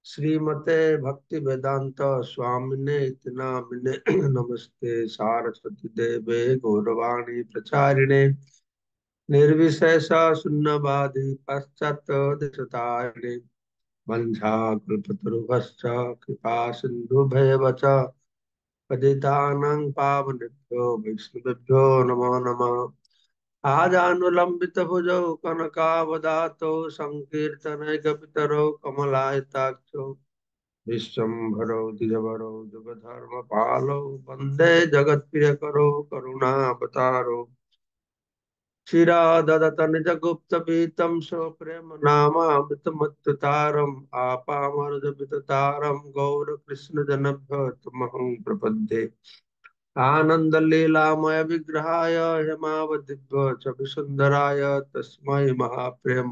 श्रीमते भक्ति वेदांत स्वामिने इति नामिने नमस्ते सारस्वती देवे गौरवाणी प्रचारिणे निर्विशेष शून्यवादी पश्चात दिशतारिणे वंशाकल्पतरुभश्च कृपा सिन्धुभैव च पतितानां पावनेभ्यो वैष्णवेभ्यो नमो नमः। आजानुलंबित भुजौ कनकावदातो संकीर्तनैकपितरौ कमलायताक्षौ विश्वम्भरौ द्विजवरौ जुगधर्मपालौ वन्दे जगत्प्रियकरौ करुणावतारौ चिराददत निजगुप्तपीतं स्वप्रेम नामामृतमत्तुतारम् आपामरुजविततारं गौरकृष्णजनभ्यो तमहं प्रपद्ये आनन्दलीलामय विग्रहाय हेमावदिभ्यो च विसुन्दराय तस्मै महाप्रेम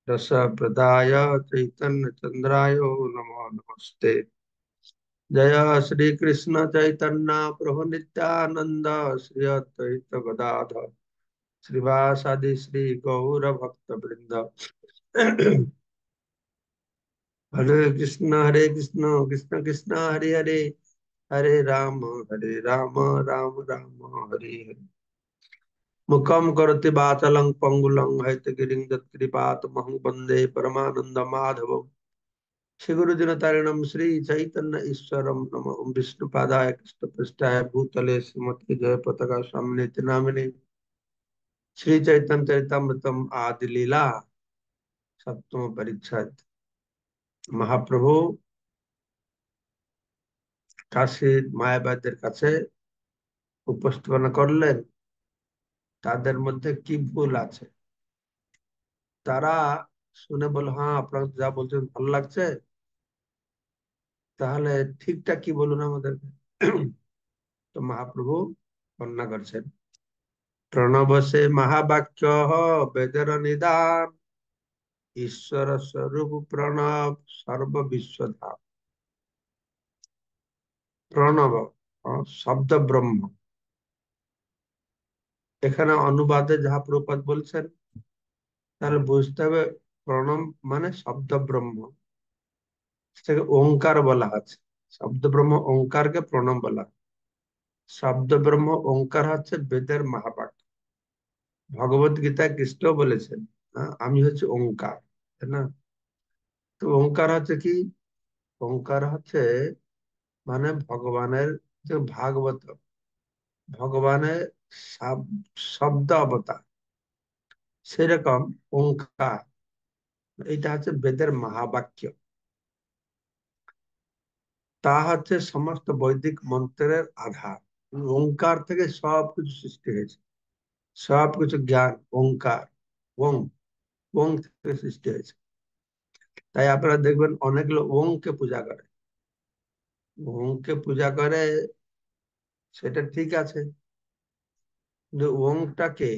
रसप्रदाय चैतन्यचन्द्राय नमो नमस्ते। जय श्री कृष्ण चैतन्य प्रभु नित्यानंद श्री अद्वैत गदाधर श्रीवासादि श्री गौर भक्त वृंद। हरे कृष्ण कृष्ण कृष्ण हरे हरे, हरे राम राम राम हरे हरे। मुखम करोति वाचालं पंगुलं हैतगिरिं यत्कृपातमहं वन्दे परमानंद माधवम्। श्री गुरु दिनतारिणम श्री चैतन्य ईश्वरम नमो विष्णुपादाय कृष्णपृष्ठाय भूतले श्रीमती जय पताका स्वामिने नामिने श्री चैतन्य चरितमृतम आदि लीला सप्तम परिच्छेद। महाप्रभु কাশী মায়াবাদের কাছে উপস্থাপন করলেন তাদের মধ্যে কি ভুল আছে। তারা শুনে বল, হ্যাঁ আপনারা যা বলছেন ভালো লাগছে, তাহলে ঠিকঠাক কি বলুন আমাদেরকে। তো মহাপ্রভু বর্ণনা করছেন, প্রণব সে মহাবাক্য বেদের নিদান ঈশ্বর স্বরূপ প্রণব সর্ব বিশ্বধাম। প্রণব শব্দ ব্রহ্ম, এখানে অনুবাদে যাহা প্রপাত বলছেন তাহলে বুঝতে হবে প্রণব মানে শব্দ ব্রহ্ম, সেটাকে ওঙ্কার বলা আছে। শব্দ ব্রহ্ম ওঙ্কারকে প্রণব বলা হয়। শব্দ ব্রহ্ম ওঙ্কার হচ্ছে বেদের মহাবাক্য। ভগবত গীতায় কৃষ্ণ বলেছেন, আমি হচ্ছে ওঙ্কার, তাই না? তো ওঙ্কার হচ্ছে কি? ওঙ্কার হচ্ছে মানে ভগবানের যে ভাগবত, ভগবানের শব্দ অবতার, সেরকম ওঙ্কার, এটা হচ্ছে বেদের মহাবাক্য। তা হচ্ছে সমস্ত বৈদিক মন্ত্রের আধার। ওঙ্কার থেকে সবকিছু সৃষ্টি হয়েছে, সবকিছু জ্ঞান ওঙ্কার, ওং, ওং থেকে সৃষ্টি হয়েছে। তাই আপনারা দেখবেন অনেক লোক ওংকে পূজা করে, ওংকে পূজা করে, সেটা ঠিক আছে, কিন্তু ওংটাকে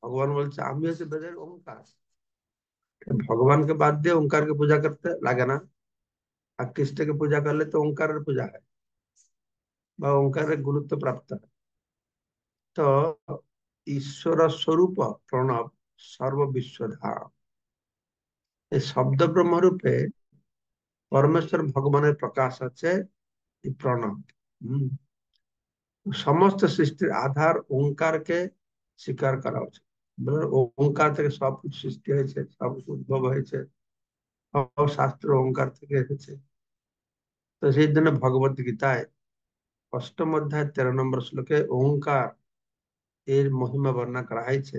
ভগবান বলছে আমি হচ্ছে বেদের ওঙ্কার। ভগবানকে বাদ দিয়ে ওঙ্কারকে পূজা করতে লাগে না। আর কৃষ্ণকে পূজা করলে তো ওঙ্কারের পূজা হয় বা ওঙ্কারের গুরুত্ব প্রাপ্ত হয়। তো ঈশ্বর স্বরূপ প্রণব সর্ববিশ্বধাম, এই শব্দ ব্রহ্মরূপে পরমেশ্বর ভগবানের প্রকাশ আছে এই প্রণব। হম সমস্ত সৃষ্টির আধার ওঙ্কারকে স্বীকার করা উচিত। ওঙ্কার থেকে সবকিছু সৃষ্টি হয়েছে, সবকিছু উদ্ভব হয়েছে, সব শাস্ত্র ওঙ্কার থেকে এসেছে। তো সেই জন্য ভগবত গীতায় অষ্টম অধ্যায় 13 নম্বর শ্লোকে ওঙ্কার এর মহিমা বর্ণনা করা হয়েছে।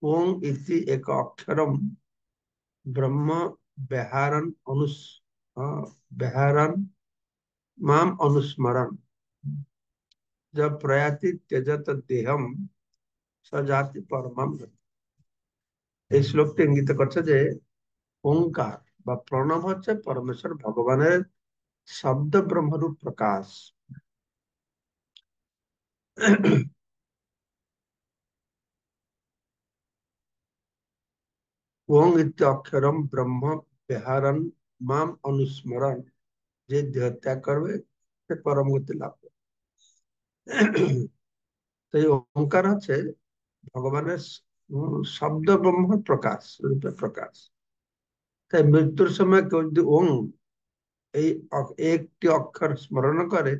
ওং ইতি এক অক্ষরম ব্রহ্ম বেহারন বেহারন মাম অনুস্মরণ जब प्रयाति त्यजत देहम सजाति परमम गति। এই শ্লোকটি ইঙ্গিত করছে যে ওঙ্কার বা প্রণব হচ্ছে পরমেশ্বর ভগবানের শব্দ ব্রহ্মরূপ প্রকাশ। ওং ইত্য অক্ষরম ব্রহ্ম বিহারণ মাম অনুস্মরণ, যে দেহ ত্যাগ করবে সে পরম গতি লাভ করবে। তো এই ওঙ্কার হচ্ছে ভগবানের শব্দ ব্রহ্ম প্রকাশ রূপে প্রকাশ। তাই মৃত্যুর সময় কেউ যদি ওং এই একটি অক্ষর স্মরণ করে,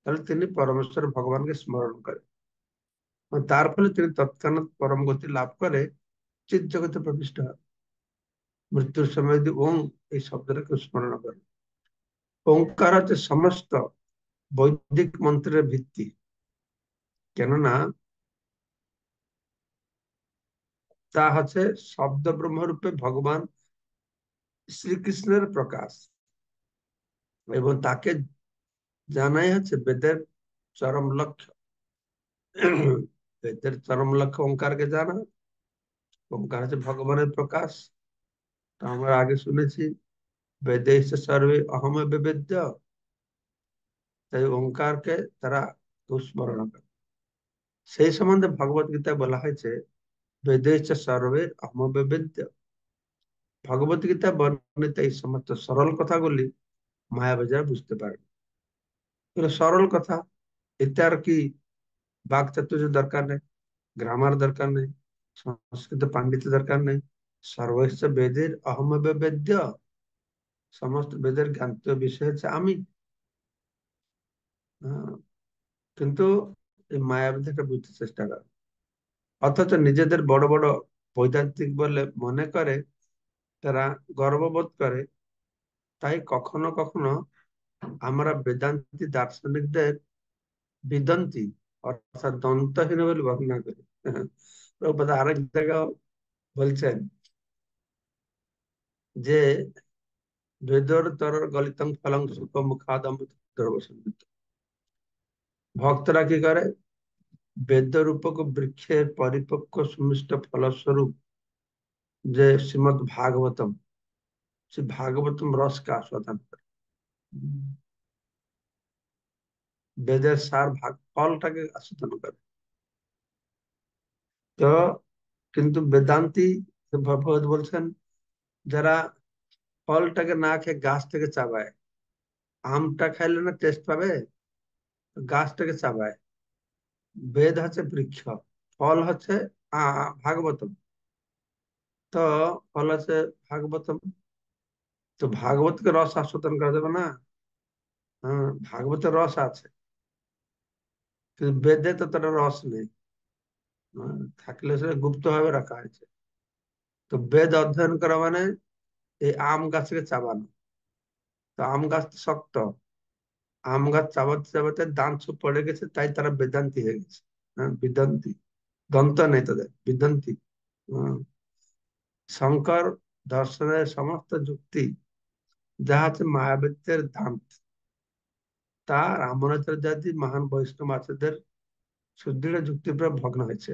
তাহলে তিনি পরমেশ্বর ভগবানকে স্মরণ করে, এবং তার ফলে তিনি তৎক্ষণাৎ পরম গতি লাভ করে চিৎ জগতে প্রবিষ্ট হয়। মৃত্যুর সময় যদি ওং এই শব্দটাকে স্মরণ করে। ওঙ্কার হচ্ছে সমস্ত বৈদিক মন্ত্রের ভিত্তি, কেননা তা হচ্ছে শব্দ ব্রহ্মরূপে ভগবান শ্রীকৃষ্ণের প্রকাশ, এবং তাকে জানাই হচ্ছে বেদের চরম লক্ষ্য। বেদের চরম লক্ষ্য ওঙ্কারকে জানা। ওঙ্কার হচ্ছে ভগবানের প্রকাশ। তা আমরা আগে শুনেছি বেদে সর্বে অহম বেবেদ্য। তাই ওঙ্কারকে তারা স্মরণ করে। সেই সম্বন্ধে ভগবত গীতায় বলা হয়েছে বেদে সর্বে অহম বেবেদ্য। ভগবত গীতা বর্ণিত এই সমস্ত সরল কথাগুলি মায়াবাজার বুঝতে পারে। এগুলো সরল কথা, এতে আর কি বাকচাতুর্য দরকার নেই, গ্রামার দরকার নেই, সংস্কৃত পাণ্ডিত্য দরকার নেই। সর্বস্ব বেদের অহম বেদ্য। সমস্ত বেদের জ্ঞাত বিষয় হচ্ছে আমি। আহ, কিন্তু এই মায়াবাদীটা বুঝতে চেষ্টা করে, অথচ নিজেদের বড় বড় বৈদান্তিক বলে মনে করে, তারা গর্ববোধ করে। তাই কখনো কখনো আমরা বেদান্তি দার্শনিকদের বিদন্তি অর্থাৎ দন্তহীন বলে বর্ণনা করি। প্রভুপাদ আরেক জায়গায় বলছেন যে বেদর তরর গলিতং ফলং সুখ মুখাদম দ্রবসম্মিত। ভক্তরা কি করে, বেদ রূপক বৃক্ষের পরিপক্ক সুমিষ্ট ফলস্বরূপ যে শ্রীমদ ভাগবতম, সে ভাগবতম রসকে আস্বাদন করে। বেদের সার ভাগ ফলটাকে আস্বাদন করে। তো কিন্তু বেদান্তি ভগবত বলছেন, যারা ফলটাকে না খেয়ে গাছ থেকে চাবায়, আমটা খাইলে না টেস্ট পাবে, গাছটাকে চাবায়। বেদ হচ্ছে বৃক্ষ, ফল হচ্ছে ভাগবতম। তো ফল হচ্ছে ভাগবতম। তো ভাগবতকে রস আস্বাদন করা যাবে না? হ্যাঁ, ভাগবতের রস আছে, কিন্তু বেদে তো তার রস নেই। থাকলে সেটা গুপ্ত ভাবে রাখা হয়েছে। তো বেদ অধ্যয়ন করা মানে এই আম গাছকে চাবানো। তো আম গাছ তো শক্ত, আম গাছ চাবাতে চাবাতে দাঁত সব পড়ে গেছে, তাই তারা বেদান্তি হয়ে গেছে। হ্যাঁ, বেদান্তি, দন্ত নেই তাদের, বেদান্তি। হ্যাঁ, শঙ্কর দর্শনের সমস্ত যুক্তি যা হচ্ছে মায়াবতীর দান্ত, তা রামানুজাচার্যাদি মহান বৈষ্ণব আচার্যদের সুদৃঢ় যুক্তির উপর ভগ্ন হয়েছে।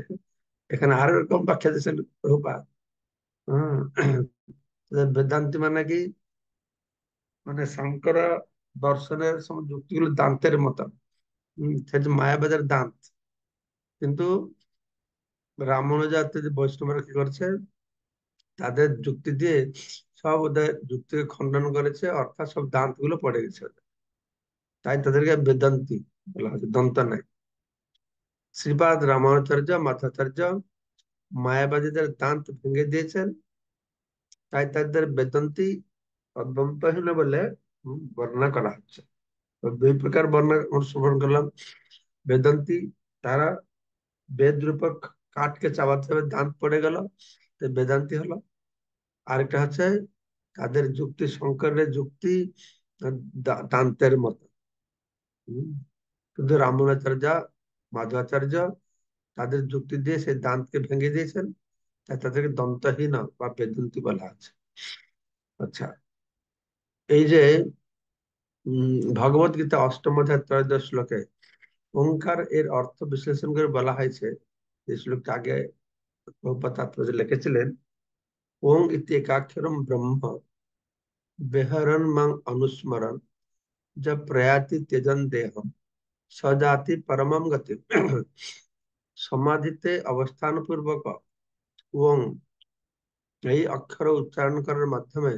এখানে আরো এরকম ব্যাখ্যা দিয়েছেন প্রভুপাদ। হ্যাঁ, বেদান্তি মানে কি, মানে শঙ্কর দর্শনের সমস্ত যুক্তিগুলো দান্তের মতো। সে যে মায়াবাদের দান্ত। কিন্তু রামানুজাচার্য বৈষ্ণবরা কি করছে, তাদের যুক্তি দিয়ে সব ওদের যুক্তিকে খণ্ডন করেছে, অর্থাৎ সব দাঁত গুলো পড়ে গেছে ওদের। তাই তাদেরকে বেদান্তি বলা হচ্ছে, দন্ত নাই। শ্রীপাদ রামানুজাচার্য মাথাচার্য মায়াবাদীদের দাঁত ভেঙে দিয়েছেন, তাই তাদের বেদান্তি দন্তহীন বলে বর্ণনা করা হচ্ছে। তো দুই প্রকার বর্ণনা অনুসরণ করলাম। বেদান্তি, তারা বেদ রূপক কাঠকে চাবাতে হবে, দাঁত পড়ে গেল, তো বেদান্তি হলো। আরেকটা হচ্ছে তাদের যুক্তি শঙ্করের যুক্তি দান্তের মতো। হম, কিন্তু রামানুজাচার্য মাধবাচার্য তাদের যুক্তি দিয়ে সেই দান্তকে ভেঙে দিয়েছেন, তাই তাদেরকে দন্তহীন বা বেদান্তি বলা আছে। আচ্ছা, এই যে ভগবত গীতা অষ্টম অধ্যায় ত্রয়োদশ শ্লোকে ওঙ্কার এর অর্থ বিশ্লেষণ করে বলা হয়েছে, যে শ্লোকটা আগে প্রভুপাদ তাৎপর্য লিখেছিলেন, ওং ইতি একাক্ষরম ব্রহ্ম বেহরন মাং অনুস্মরণ য প্রয়াতি তেজন দেহম সজাতি পরমম গতি। সমাধিতে অবস্থান পূর্বক ওং এই অক্ষর উচ্চারণ করার মাধ্যমে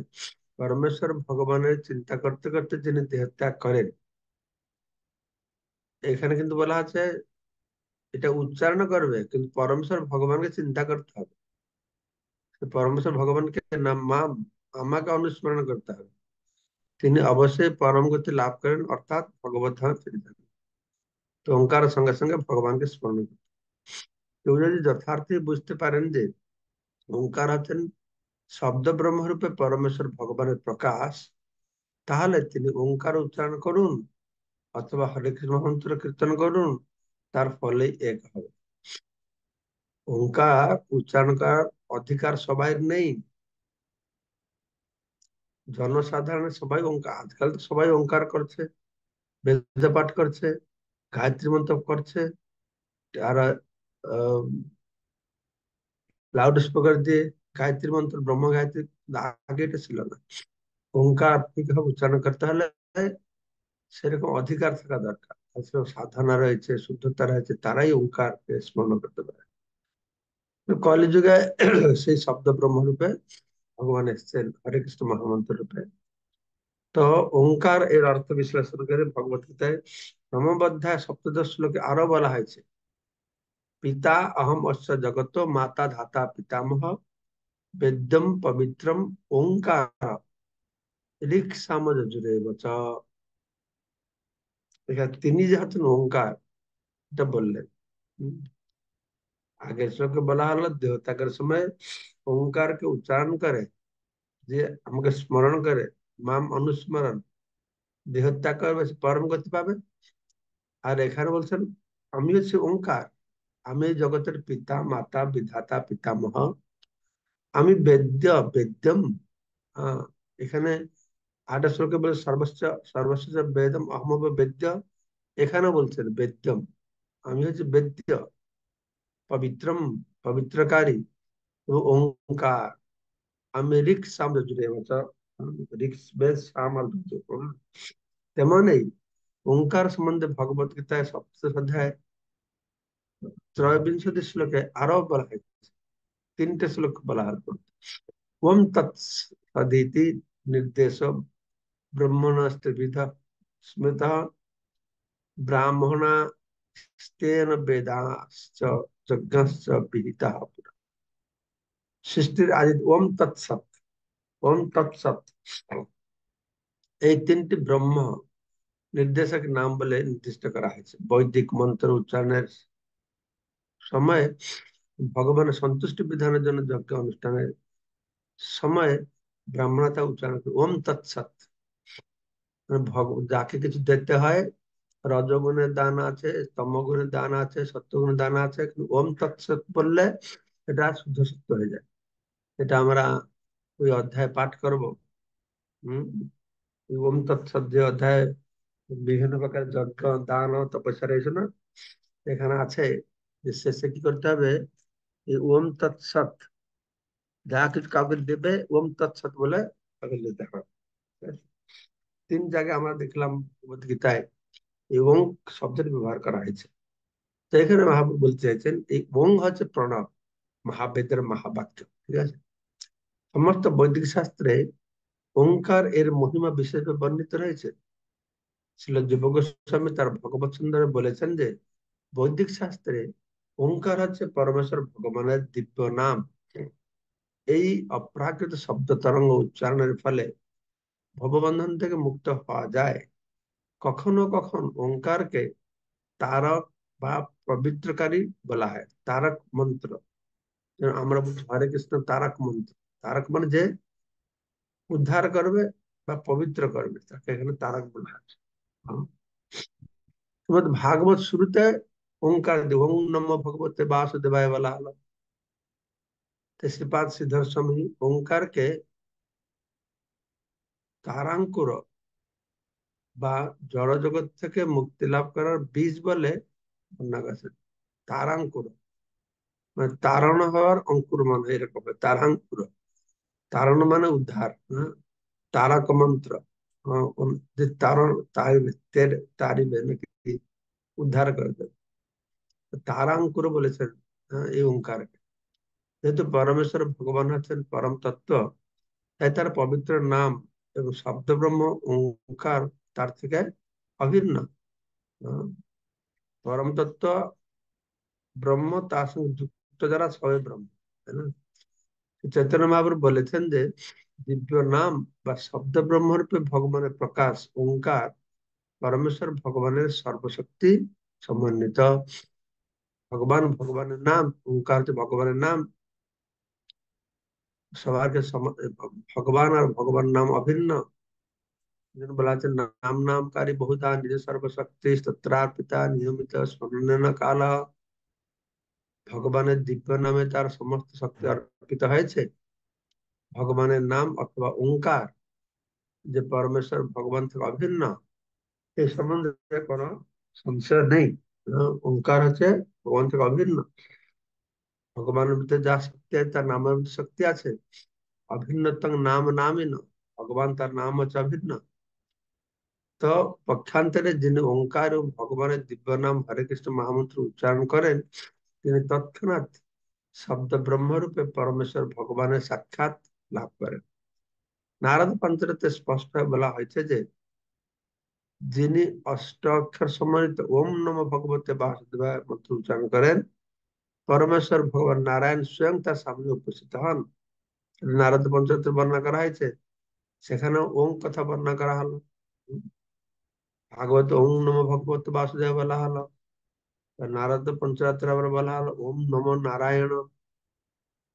পরমেশ্বর ভগবানের চিন্তা করতে করতে যিনি দেহ ত্যাগ করেন। এখানে কিন্তু বলা আছে এটা উচ্চারণ করবে, কিন্তু পরমেশ্বর ভগবানকে চিন্তা করতে হবে। তো পরমেশ্বর ভগবানকে নাম মাম আমাকে অনুস্মরণ করতে হবে, তিনি অবশ্যই পরম গতি লাভ করেন, অর্থাৎ ভগবত ধামে ফিরে যান। তো ওঙ্কারের সঙ্গে সঙ্গে ভগবানকে স্মরণ করতে, কেউ যদি যথার্থই বুঝতে পারেন যে ওঙ্কার হচ্ছেন শব্দ ব্রহ্মরূপে পরমেশ্বর ভগবানের প্রকাশ, তাহলে তিনি ওঙ্কার উচ্চারণ করুন অথবা হরে কৃষ্ণ মন্ত্র কীর্তন করুন, তার ফলে এক হবে। ওঙ্কার উচ্চারণ করার অধিকার সবাই নেই। জনসাধারণের সবাই ওঙ্কার, আজকাল তো সবাই ওঙ্কার করছে, বেদ পাঠ করছে, গায়ত্রী মন্ত্র করছে, আর লাউড স্পিকার দিয়ে গায়ত্রী মন্ত্র, ব্রহ্ম গায়ত্রী। আগে এটা ছিল না। ওঙ্কার ঠিকভাবে উচ্চারণ করতে হলে সেরকম অধিকার থাকা দরকার। আসলে সাধনা রয়েছে, শুদ্ধতা রয়েছে, তারাই ওঙ্কারকে স্মরণ করতে পারে। তো কলিযুগে সেই শব্দ ব্রহ্মরূপে ভগবান এসেছেন হরে কৃষ্ণ মহামন্ত্র রূপে। তো ওঙ্কার এর অর্থ বিশ্লেষণ করে ভগবত গীতায় নবম অধ্যায় সপ্তদশ শ্লোকে আরো বলা হয়েছে, পিতা অহম অস্য জগত মাতা ধাতা পিতামহ বেদ্যম পবিত্রম ওঙ্কার ঋক সাম যজুরেব চ। এখানে তিনি যে হচ্ছেন ওঙ্কার, এটা বললেন। হুম, আগের শ্লোকে বলা হলো দেহত্যাগের সময় ওঙ্কারকে উচ্চারণ করে যে আমাকে স্মরণ করে, মাম অনুস্মরণ, দেহত্যাগ করবে সে পরম গতি পাবে। আর এখানে বলছেন আমি হচ্ছে ওঙ্কার, আমি এই জগতের পিতা মাতা বিধাতা পিতামহ, আমি বেদ্য বেদ্যম। আহ এখানে আটা শ্লোকে বলে সর্বস্ব সর্বস্ব বেদম অহমব বেদ্য, এখানে বলছেন বেদ্যম, আমি হচ্ছে বেদ্য, পবিত্রম পবিত্রকারী, এবং ওঙ্কার, আমি ঋক সাম জুড়ে ঋক বেদ সাম আর যজুর। তেমনই ওঙ্কার সম্বন্ধে ভগবত গীতায় সপ্তদশ অধ্যায় ত্রয়োবিংশতি শ্লোকে আরো বলা হয়েছে, তিনটে শ্লোক বলা হলো। ওম তৎসদিতি নির্দেশ ব্রহ্মণস্ত্রিবিধ স্মৃত ব্রাহ্মণাস্তেন বেদাশ্চ যজ্ঞশ্চ বিহিতঃ পুরা। সৃষ্টির আদি ওম তৎসৎ, ওম তৎসৎ, এই তিনটি ব্রহ্ম নির্দেশক নাম বলে নির্দিষ্ট করা হয়েছে। বৈদিক মন্ত্র উচ্চারণের সময়, ভগবানের সন্তুষ্টি বিধানের জন্য যজ্ঞ অনুষ্ঠানের সময় ব্রাহ্মণতা উচ্চারণ করে ওম তৎসৎ। মানে যাকে কিছু দিতে হয়, রজগুণের দান আছে, তমগুণের দান আছে, সত্যগুণের দান আছে, কিন্তু ওম তৎসৎ বললে এটা শুদ্ধ সত্য হয়ে যায়। এটা আমরা ওই অধ্যায় পাঠ করব। হম, ওম তৎসৎ যে অধ্যায় বিভিন্ন প্রকার যজ্ঞ দান ও তপস্যা রয়েছে না, এখানে আছে যে শেষে কি করতে হবে, এই ওম তৎসৎ, যা কিছু কাউকে দেবে ওম তৎসৎ বলে তাকে দিতে হবে। ঠিক আছে? তিন জায়গায় আমরা দেখলাম ভগবত গীতায় এবং শব্দের ব্যবহার করা হয়েছে। তো এখানে মহাপ্রভু বলতে চাইছেন এই ওং হচ্ছে প্রণব, মহাবেদের মহাবাক্য। ঠিক আছে, সমস্ত বৈদিক শাস্ত্রে ওঙ্কার এর মহিমা বিশেষভাবে বর্ণিত রয়েছে। ছিল যুব গোস্বামী তার ভগবত সুন্দরে বলেছেন যে বৈদিক শাস্ত্রে ওঙ্কার হচ্ছে পরমেশ্বর ভগবানের দিব্য নাম। এই অপ্রাকৃত শব্দ তরঙ্গ উচ্চারণের ফলে ভববন্ধন থেকে মুক্ত হওয়া যায়। কখনো কখনো ওঙ্কারকে তারক বা পবিত্রকারী বলা হয়, তারক মন্ত্র। যেমন আমরা বলছি হরে কৃষ্ণ তারক মন্ত্র, তারক মানে যে উদ্ধার করবে বা পবিত্র করবে, তাকে এখানে তারক বলা হয়। হ্যাঁ। তোমাদের ভাগবত শুরুতে ওঙ্কার দিয়ে ওং নমো ভগবতে বাসুদেবায় বলা হলো। তো শ্রীপাদ শ্রীধর স্বামী ওঙ্কারকে তারাঙ্কুর বা জড় জগৎ থেকে মুক্তি লাভ করার বীজ বলে বর্ণনা করেছেন। তারাঙ্কুর মানে তাড়ানো হওয়ার অঙ্কুর, মানে এরকম তারাঙ্কুর, তাড়ানো মানে উদ্ধার। হ্যাঁ, তারক মন্ত্র, যে তারণ তারিবে তারিবে নাকি উদ্ধার করে দেবে, তারাঙ্কুর বলেছেন। হ্যাঁ, এই ওঙ্কারকে, যেহেতু পরমেশ্বর ভগবান হচ্ছেন পরম তত্ত্ব, তাই তার পবিত্র নাম এবং শব্দ ব্রহ্ম ওঙ্কার তার থেকে অভিন্ন। আহ, পরম তত্ত্ব ব্রহ্ম, তার সঙ্গে যুক্ত যারা সবাই ব্রহ্ম, তাই না? চৈতন্য মহাপ্রভু বলেছেন যে দিব্য নাম বা শব্দ ব্রহ্মরূপে ভগবানের প্রকাশ ওঙ্কার পরমেশ্বর ভগবানের সর্বশক্তি সমন্বিত। ভগবানের নাম, ওঙ্কার হচ্ছে ভগবানের নাম। সবাইকে ভগবান আর ভগবান নাম অভিন্ন। যেন বলা আছে নাম নামকারী বহুধা নিজ সর্বশক্তি তত্রার্পিতা নিয়মিত স্মরণেন কাল। ভগবানের দিব্য নামে তার সমস্ত শক্তি অর্পিত হয়েছে। ভগবানের নাম অথবা ওঙ্কার যে পরমেশ্বর ভগবান থেকে অভিন্ন, এই সম্বন্ধে কোনো সংশয় নেই। ওঙ্কার হচ্ছে ভগবান থেকে অভিন্ন। ভগবানের ভিতরে যা শক্তি আছে তার নামের মধ্যে শক্তি আছে। অভিন্নতং নাম নামই ন, ভগবান তার নাম হচ্ছে অভিন্ন। তো পক্ষান্তরে যিনি ওঙ্কার এবং ভগবানের দিব্য নাম হরে কৃষ্ণ মহামন্ত্র উচ্চারণ করেন, তিনি তৎক্ষণাৎ শব্দ ব্রহ্মরূপে পরমেশ্বর ভগবানের সাক্ষাৎ লাভ করেন। নারদ পঞ্চরতে স্পষ্ট বলা হয়েছে যে যিনি অষ্টাক্ষর সম্মানিত ওম নমঃ ভগবতে বাসুদেবায় মন্ত্র উচ্চারণ করেন, পরমেশ্বর ভগবান নারায়ণ স্বয়ং তার সামনে উপস্থিত হন। নারদ পঞ্চরতে বর্ণনা করা হয়েছে, সেখানে ওম কথা বর্ণনা করা হলো। ভাগবত ওম নমঃ ভগবতে বাসুদেব বলা হলো, নারদ পঞ্চরাত্রে আবার বলা হলো ওম নমো নারায়ণ,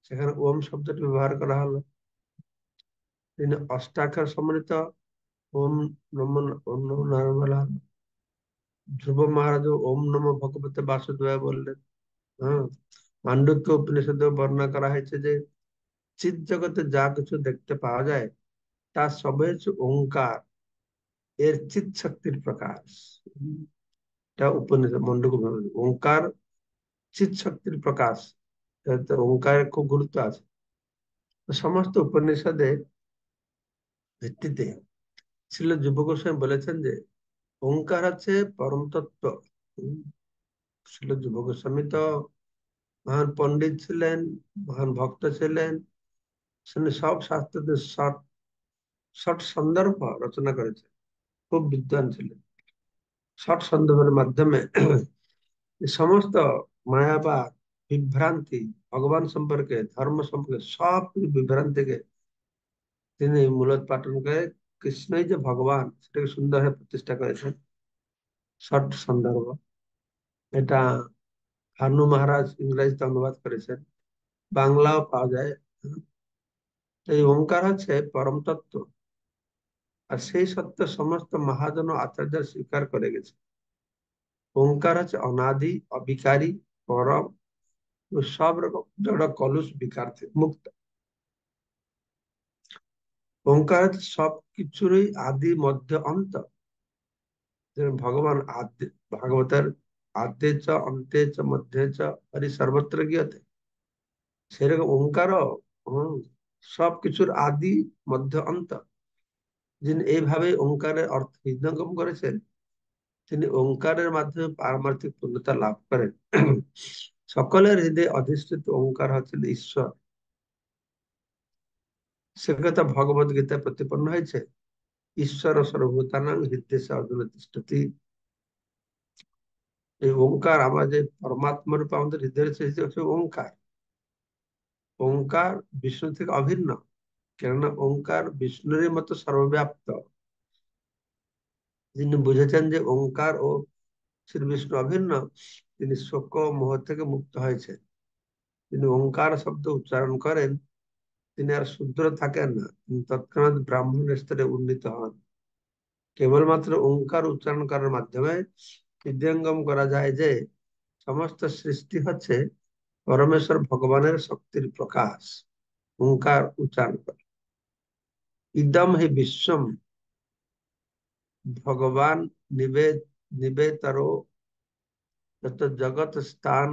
সেখানে ওম শব্দটি ব্যবহার করা হলো। তিনি অষ্টাক্ষর সম্মানিত ওম নমো ওম নমো নারায়ণ বলা হলো। ধ্রুব মহারাজ ওম নমো ভগবতে বাসুদেবায় বললেন। হ্যাঁ, মান্ডুক্য উপনিষদে বর্ণনা করা হয়েছে যে চিৎ জগতে যা কিছু দেখতে পাওয়া যায় তা সবই হচ্ছে ওঙ্কার, এর চিৎ শক্তির প্রকাশ। এটা উপনিষদ মন্ডুক্য উপনিষদ। ওঙ্কার চিৎ শক্তির প্রকাশ, এতে ওঙ্কারের খুব গুরুত্ব আছে। তো সমস্ত উপনিষদে ভিত্তিতে ছিল যুব গোস্বামী বলেছেন যে ওঙ্কার হচ্ছে পরম তত্ত্ব। ছিল যুব গোস্বামী তো মহান পণ্ডিত ছিলেন, মহান ভক্ত ছিলেন। তিনি সব শাস্ত্রদের ষট ষট সন্দর্ভ রচনা করেছেন, খুব বিদ্বান ছিলেন। ষট সন্দর্ভের মাধ্যমে এই সমস্ত মায়াবাদ, বিভ্রান্তি, ভগবান সম্পর্কে, ধর্ম সম্পর্কে সব কিছু বিভ্রান্তিকে তিনি মূলোৎপাটন করে কৃষ্ণই যে ভগবান সেটাকে সুন্দরভাবে প্রতিষ্ঠা করেছেন। ষট সন্দর্ভ, এটা ভানু মহারাজ ইংরেজিতে অনুবাদ করেছেন, বাংলাও পাওয়া যায়। এই ওঙ্কার হচ্ছে পরম তত্ত্ব, আর সেই সত্য সমস্ত মহাজন ও আচার্য স্বীকার করে গেছে। ওঙ্কার হচ্ছে অনাদি, অবিকারী, পরম ও সব রকম জড় কলুষ বিকার থেকে মুক্ত। ওঙ্কার হচ্ছে সবকিছুরই আদি মধ্য অন্ত। যেমন ভগবান আদি, ভাগবতের আদ্যে চ অন্তে চ মধ্যে চ হরি সর্বত্র গিয়তে, সেরকম ওঙ্কারও সবকিছুর আদি মধ্য অন্ত। যিনি এইভাবে ওঙ্কারের অর্থ হৃদয়ঙ্গম করেছেন, তিনি ওঙ্কারের মাধ্যমে পারমার্থিক পূর্ণতা লাভ করেন। সকলের হৃদয়ে অধিষ্ঠিত ওঙ্কার হচ্ছেন ঈশ্বর। সে কথা ভগবত গীতায় প্রতিপন্ন হয়েছে, ঈশ্বর সর্বভূতানাং হৃদয়ে অর্জুন তিষ্ঠতি। এই ওঙ্কার আমাদের পরমাত্মা রূপে আমাদের হৃদয়ের সৃষ্টি হচ্ছে ওঙ্কার। ওঙ্কার বিষ্ণু থেকে অভিন্ন, কেননা ওঙ্কার বিষ্ণুরই মতো সর্বব্যাপ্ত। যিনি বুঝেছেন যে ওঙ্কার ও শ্রী বিষ্ণু অভিন্ন, তিনি শোক ও মোহ থেকে মুক্ত হয়েছে। তিনি ওঙ্কার শব্দ উচ্চারণ করেন, তিনি আর শূদ্র থাকেন না, তিনি তৎক্ষণাৎ ব্রাহ্মণ স্তরে উন্নীত হন। কেবলমাত্র ওঙ্কার উচ্চারণ করার মাধ্যমে হৃদয়ঙ্গম করা যায় যে সমস্ত সৃষ্টি হচ্ছে পরমেশ্বর ভগবানের শক্তির প্রকাশ। ওঙ্কার উচ্চারণ করে ইদম হি বিশ্বম ভগবান নিবেতরো যত জগৎ স্থান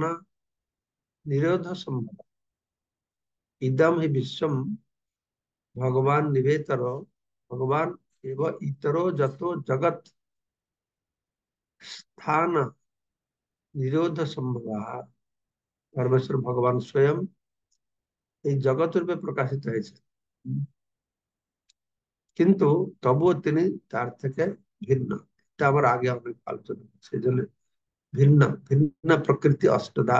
নিরোধ সম্ভব। ইদম হি বিশ্বম ভগবান নিবেতর, ভগবান এব ইতরো যত জগৎ স্থান নিরোধ সম্ভব। পরমেশ্বর ভগবান স্বয়ং এই জগৎ রূপে প্রকাশিত হয়েছে, কিন্তু তবুও তিনি তার থেকে ভিন্ন। এটা আমার আগে অনেক আলোচনা, সেই জন্য ভিন্ন ভিন্ন প্রকৃতি অষ্টদা।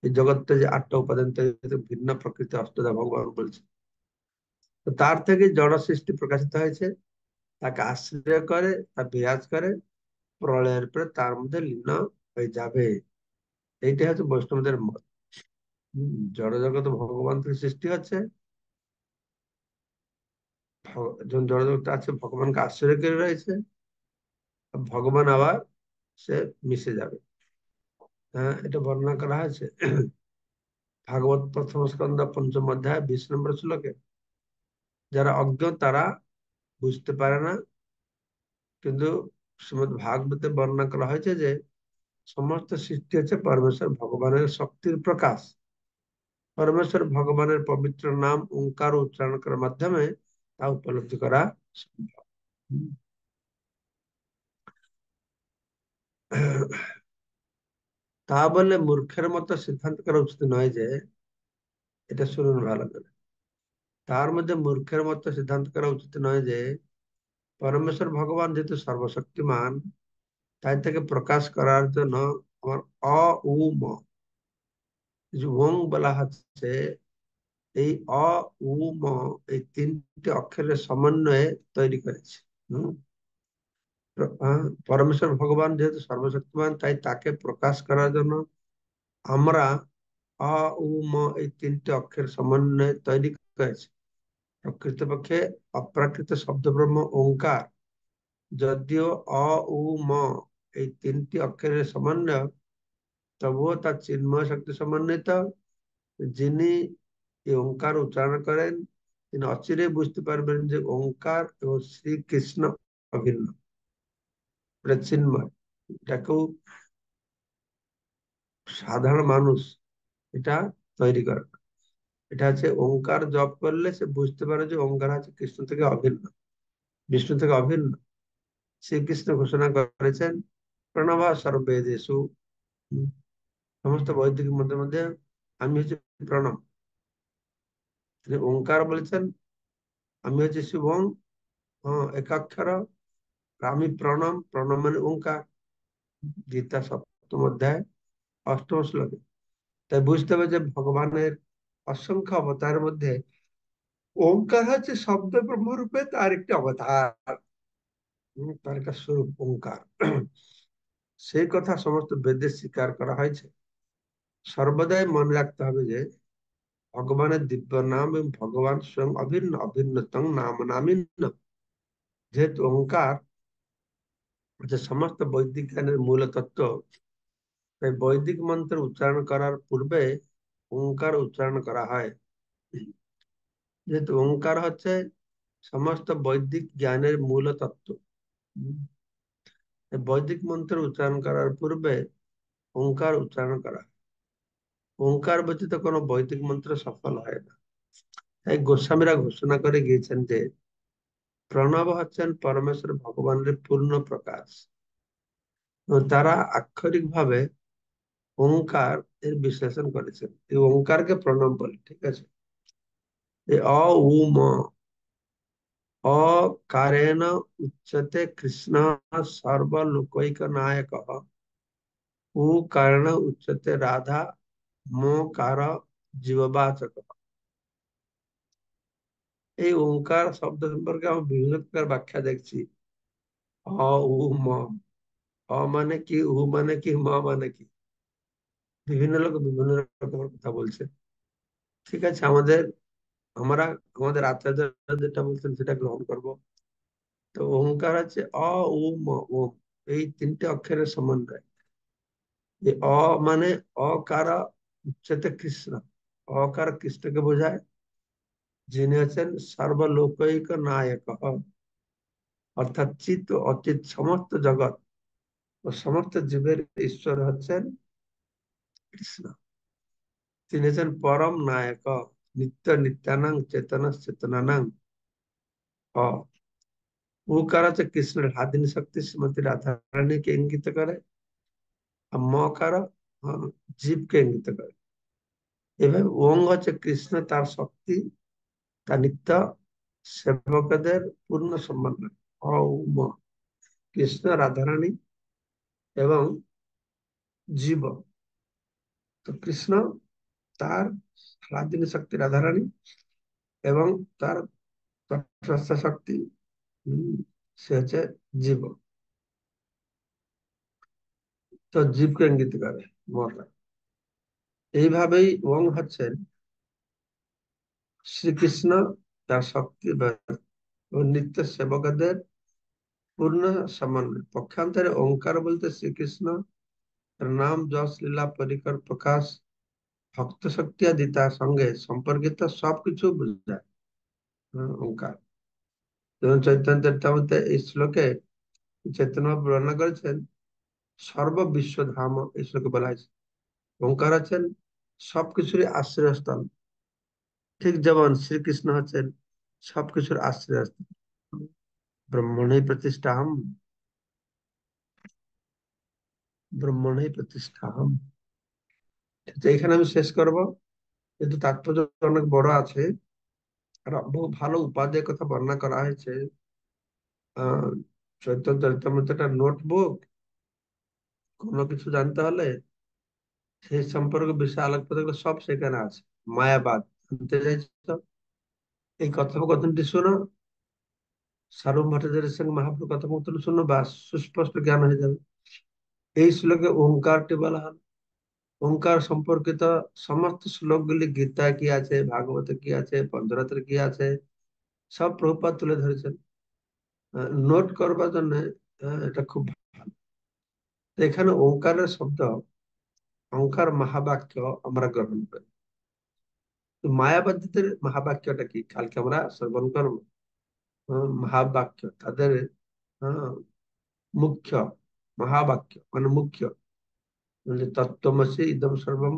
এই জগৎটা যে 8টা উপাদান তৈরি, ভিন্ন প্রকৃতি অষ্টদা ভগবান বলছে। তো তার থেকে জড় সৃষ্টি প্রকাশিত হয়েছে, তাকে আশ্রয় করে, তা বিরাজ করে, প্রলয়ের পরে তার মধ্যে লীন হয়ে যাবে। এইটাই হচ্ছে বৈষ্ণবদের মত। জড় জগৎ ভগবান থেকে সৃষ্টি হচ্ছে, যখন জড় জগৎ আছে ভগবানকে আশ্রয় করে রয়েছে, ভগবান আবার সে মিশে যাবে। হ্যাঁ, এটা বর্ণনা করা হয়েছে ভাগবত প্রথম স্কন্ধ পঞ্চম অধ্যায় 20 নম্বর শ্লোকে। যারা অজ্ঞ তারা বুঝতে পারে না, কিন্তু শ্রীমদ ভাগবতে বর্ণনা করা হয়েছে যে সমস্ত সৃষ্টি হচ্ছে পরমেশ্বর ভগবানের শক্তির প্রকাশ। পরমেশ্বর ভগবানের পবিত্র নাম ওঙ্কার উচ্চারণ করার মাধ্যমে তা উপলব্ধি করা সম্ভব। তা বলে মূর্খের মতো সিদ্ধান্ত করা উচিত নয় যে, এটা শুনুন ভালো করে, তার মধ্যে মূর্খের মতো সিদ্ধান্ত করা উচিত নয় যে পরমেশ্বর ভগবান যেহেতু সর্বশক্তিমান, তাই তাকে প্রকাশ করার জন্য আমার অ উ ম, যে ওং বলা হচ্ছে, এই অ উ ম, এই তিনটি অক্ষরের সমন্বয়ে তৈরি করেছে। হম পরমেশ্বর ভগবান যেহেতু সর্বশক্তিমান, তাই তাকে প্রকাশ করার জন্য আমরা অ উ ম এই তিনটি অক্ষরের সমন্বয়ে তৈরি করেছে। প্রকৃতপক্ষে অপ্রাকৃত শব্দ ব্রহ্ম ওঙ্কার যদিও অ উ ম এই তিনটি অক্ষরের সমন্বয়, তবুও তার চিন্ময় শক্তি সমন্বিত। যিনি এই ওঙ্কার উচ্চারণ করেন, তিনি অচিরে বুঝতে পারবেন যে ওঙ্কার এবং শ্রীকৃষ্ণ অভিন্ন, এটা চিন্ময়। এটাকেও সাধারণ মানুষ এটা তৈরি করে না। এটা হচ্ছে ওঙ্কার জপ করলে সে বুঝতে পারে যে ওঙ্কার আছে কৃষ্ণ থেকে অভিন্ন, বিষ্ণু থেকে অভিন্ন। শ্রীকৃষ্ণ ঘোষণা করেছেন প্রণবা সর্ববেদেষু, সমস্ত বৈদিক মধ্যে মধ্যে আমি হচ্ছে প্রণব। তিনি ওঙ্কার বলেছেন, আমি হচ্ছে শিবং, একাক্ষর, আমি প্রণম, প্রণম মানে ওঙ্কার। গীতা সপ্তম অধ্যায় অষ্টম শ্লোকে। তাই বুঝতে হবে যে ভগবানের অসংখ্য অবতারের মধ্যে ওঙ্কার হচ্ছে শব্দ ব্রহ্মরূপে তার একটি অবতার। তার একটা স্বরূপ ওঙ্কার। সেই কথা সমস্ত বেদে স্বীকার করা হয়েছে। সর্বদাই মনে রাখতে হবে যে ভগবানের দিব্য নাম এবং ভগবান স্বয়ং অভিন্ন, অভিন্নতম নাম নামিন্ন। যেহেতু ওঙ্কার যে সমস্ত বৈদিক জ্ঞানের মূল তত্ত্ব, তাই বৈদিক মন্ত্র উচ্চারণ করার পূর্বে ওঙ্কার উচ্চারণ করা হয়। যেহেতু ওঙ্কার হচ্ছে সমস্ত বৈদিক জ্ঞানের মূল তত্ত্ব, এই বৈদিক মন্ত্র উচ্চারণ করার পূর্বে ওঙ্কার উচ্চারণ করা হয়। ওঙ্কার ব্যতীত কোনো বৈদিক মন্ত্র সফল হয় না। তাই গোস্বামীরা ঘোষণা করে গিয়েছেন যে প্রণব হচ্ছেন পরমেশ্বর ভগবানের পূর্ণ প্রকাশ। এবং তারা আক্ষরিক ভাবে ওঙ্কার এর বিশ্লেষণ করেছেন। এই ওঙ্কারকে প্রণব বলে, ঠিক আছে। এই অ উ ম, অকারেণ উচ্যতে কৃষ্ণ সর্বলোকৈক নায়ক, উ কারণ উচ্যতে রাধা, মোকার জীববাচক। এই ওঙ্কার শব্দ সম্পর্কে আমি বিভিন্ন প্রকার ব্যাখ্যা দেখছি। অ উ ম, অ মানে কি, উ মানে কি, ম মানে কি, বিভিন্ন লোক বিভিন্ন রকমের কথা বলছে। ঠিক আছে, আমরা আমাদের আচার্যরা যেটা বলছেন সেটা গ্রহণ করব। তো ওঙ্কার হচ্ছে অ উ ম, ওম, এই তিনটে অক্ষরের সমন্বয়। এই অ মানে অকার উচ্চতে কৃষ্ণ, অকার কৃষ্ণকে বোঝায়, যিনি হচ্ছেন সর্বলোকৈক নায়ক, অর্থাৎ চিত ও অচিত সমস্ত জগৎ ও সমস্ত জীবের ঈশ্বর হচ্ছেন কৃষ্ণ। তিনি হচ্ছেন পরম নায়ক, নিত্য নিত্যানাং চেতন চেতনানাং। উকার হচ্ছে কৃষ্ণের হাদিনী শক্তি শ্রীমতী রাধা রানীকে ইঙ্গিত করে, আর মকার জীবকে ইঙ্গিত করে। এভাবে ওং হচ্ছে কৃষ্ণ, তার শক্তি, তার নিত্য সেবকদের পূর্ণ সম্মান। অ উ ম, কৃষ্ণ, রাধারানী এবং জীব। তো কৃষ্ণ, তার হাদিনী শক্তি রাধারানী এবং তার তটস্থ শক্তি, সে হচ্ছে জীব। তো জীবকে ইঙ্গিত করে মররা। এইভাবেই ওং হচ্ছেন শ্রীকৃষ্ণ, তার শক্তি ও নিত্য সেবকদের পূর্ণ সমন্বয়। পক্ষান্তরে ওঙ্কার বলতে শ্রীকৃষ্ণ তার নাম, যশ, লীলা, পরিকর, প্রকাশ, ভক্ত শক্তি আদি তার সঙ্গে সম্পর্কিত সবকিছু বোঝায়। ওঙ্কার, যেমন চৈতন্য চরিতামৃতে এই শ্লোকে চৈতন্য বর্ণনা করেছেন সর্ব বিশ্ব ধাম, এই শ্লোকে বলা হয়েছে। ওঙ্কার আছেন সবকিছুরই আশ্রয়স্থল, ঠিক যেমন শ্রীকৃষ্ণ হচ্ছেন সবকিছুর আশ্রয়স্থল। ব্রহ্মণই প্রতিষ্ঠাহম, ব্রহ্মণই প্রতিষ্ঠাহম। তো এখানে আমি শেষ করব, কিন্তু তাৎপর্য অনেক বড় আছে। আর বহু ভালো উপাদেয় কথা বর্ণনা করা হয়েছে। আহ চৈতন্য চরিতামৃত একটা নোটবুক। কোনো কিছু জানতে হলে সেই সম্পর্কে বিষয় আলোকপাত সব সেখানে আছে। মায়াবাদ জানতে চাইছো, এই কথোপকথনটি শোনো, সারম ভট্টাচার্যের সঙ্গে মহাপ্রভু কথোপকথন শোনো, বা সুস্পষ্ট জ্ঞান হয়ে যাবে। এই শ্লোকে ওঙ্কারটি বলা হল। ওঙ্কার সম্পর্কিত সমস্ত শ্লোকগুলি গীতায় কি আছে, ভাগবতে কি আছে, পঞ্চরাত্রে কি আছে, সব প্রভুপাদ তুলে ধরেছেন। নোট করবার জন্য এটা খুব ভালো। তো এখানে ওঙ্কারের শব্দ, ওঙ্কার মহাবাক্য আমরা গ্রহণ করি। তো মায়াবাদীদের মহাবাক্যটা কি কালকে আমরা শ্রবণ করবো। মহাবাক্য তাদের আহ, মুখ্য, মহাবাক্য মানে মুখ্য, মানে তত্ত্বমসি ইদম সর্বম,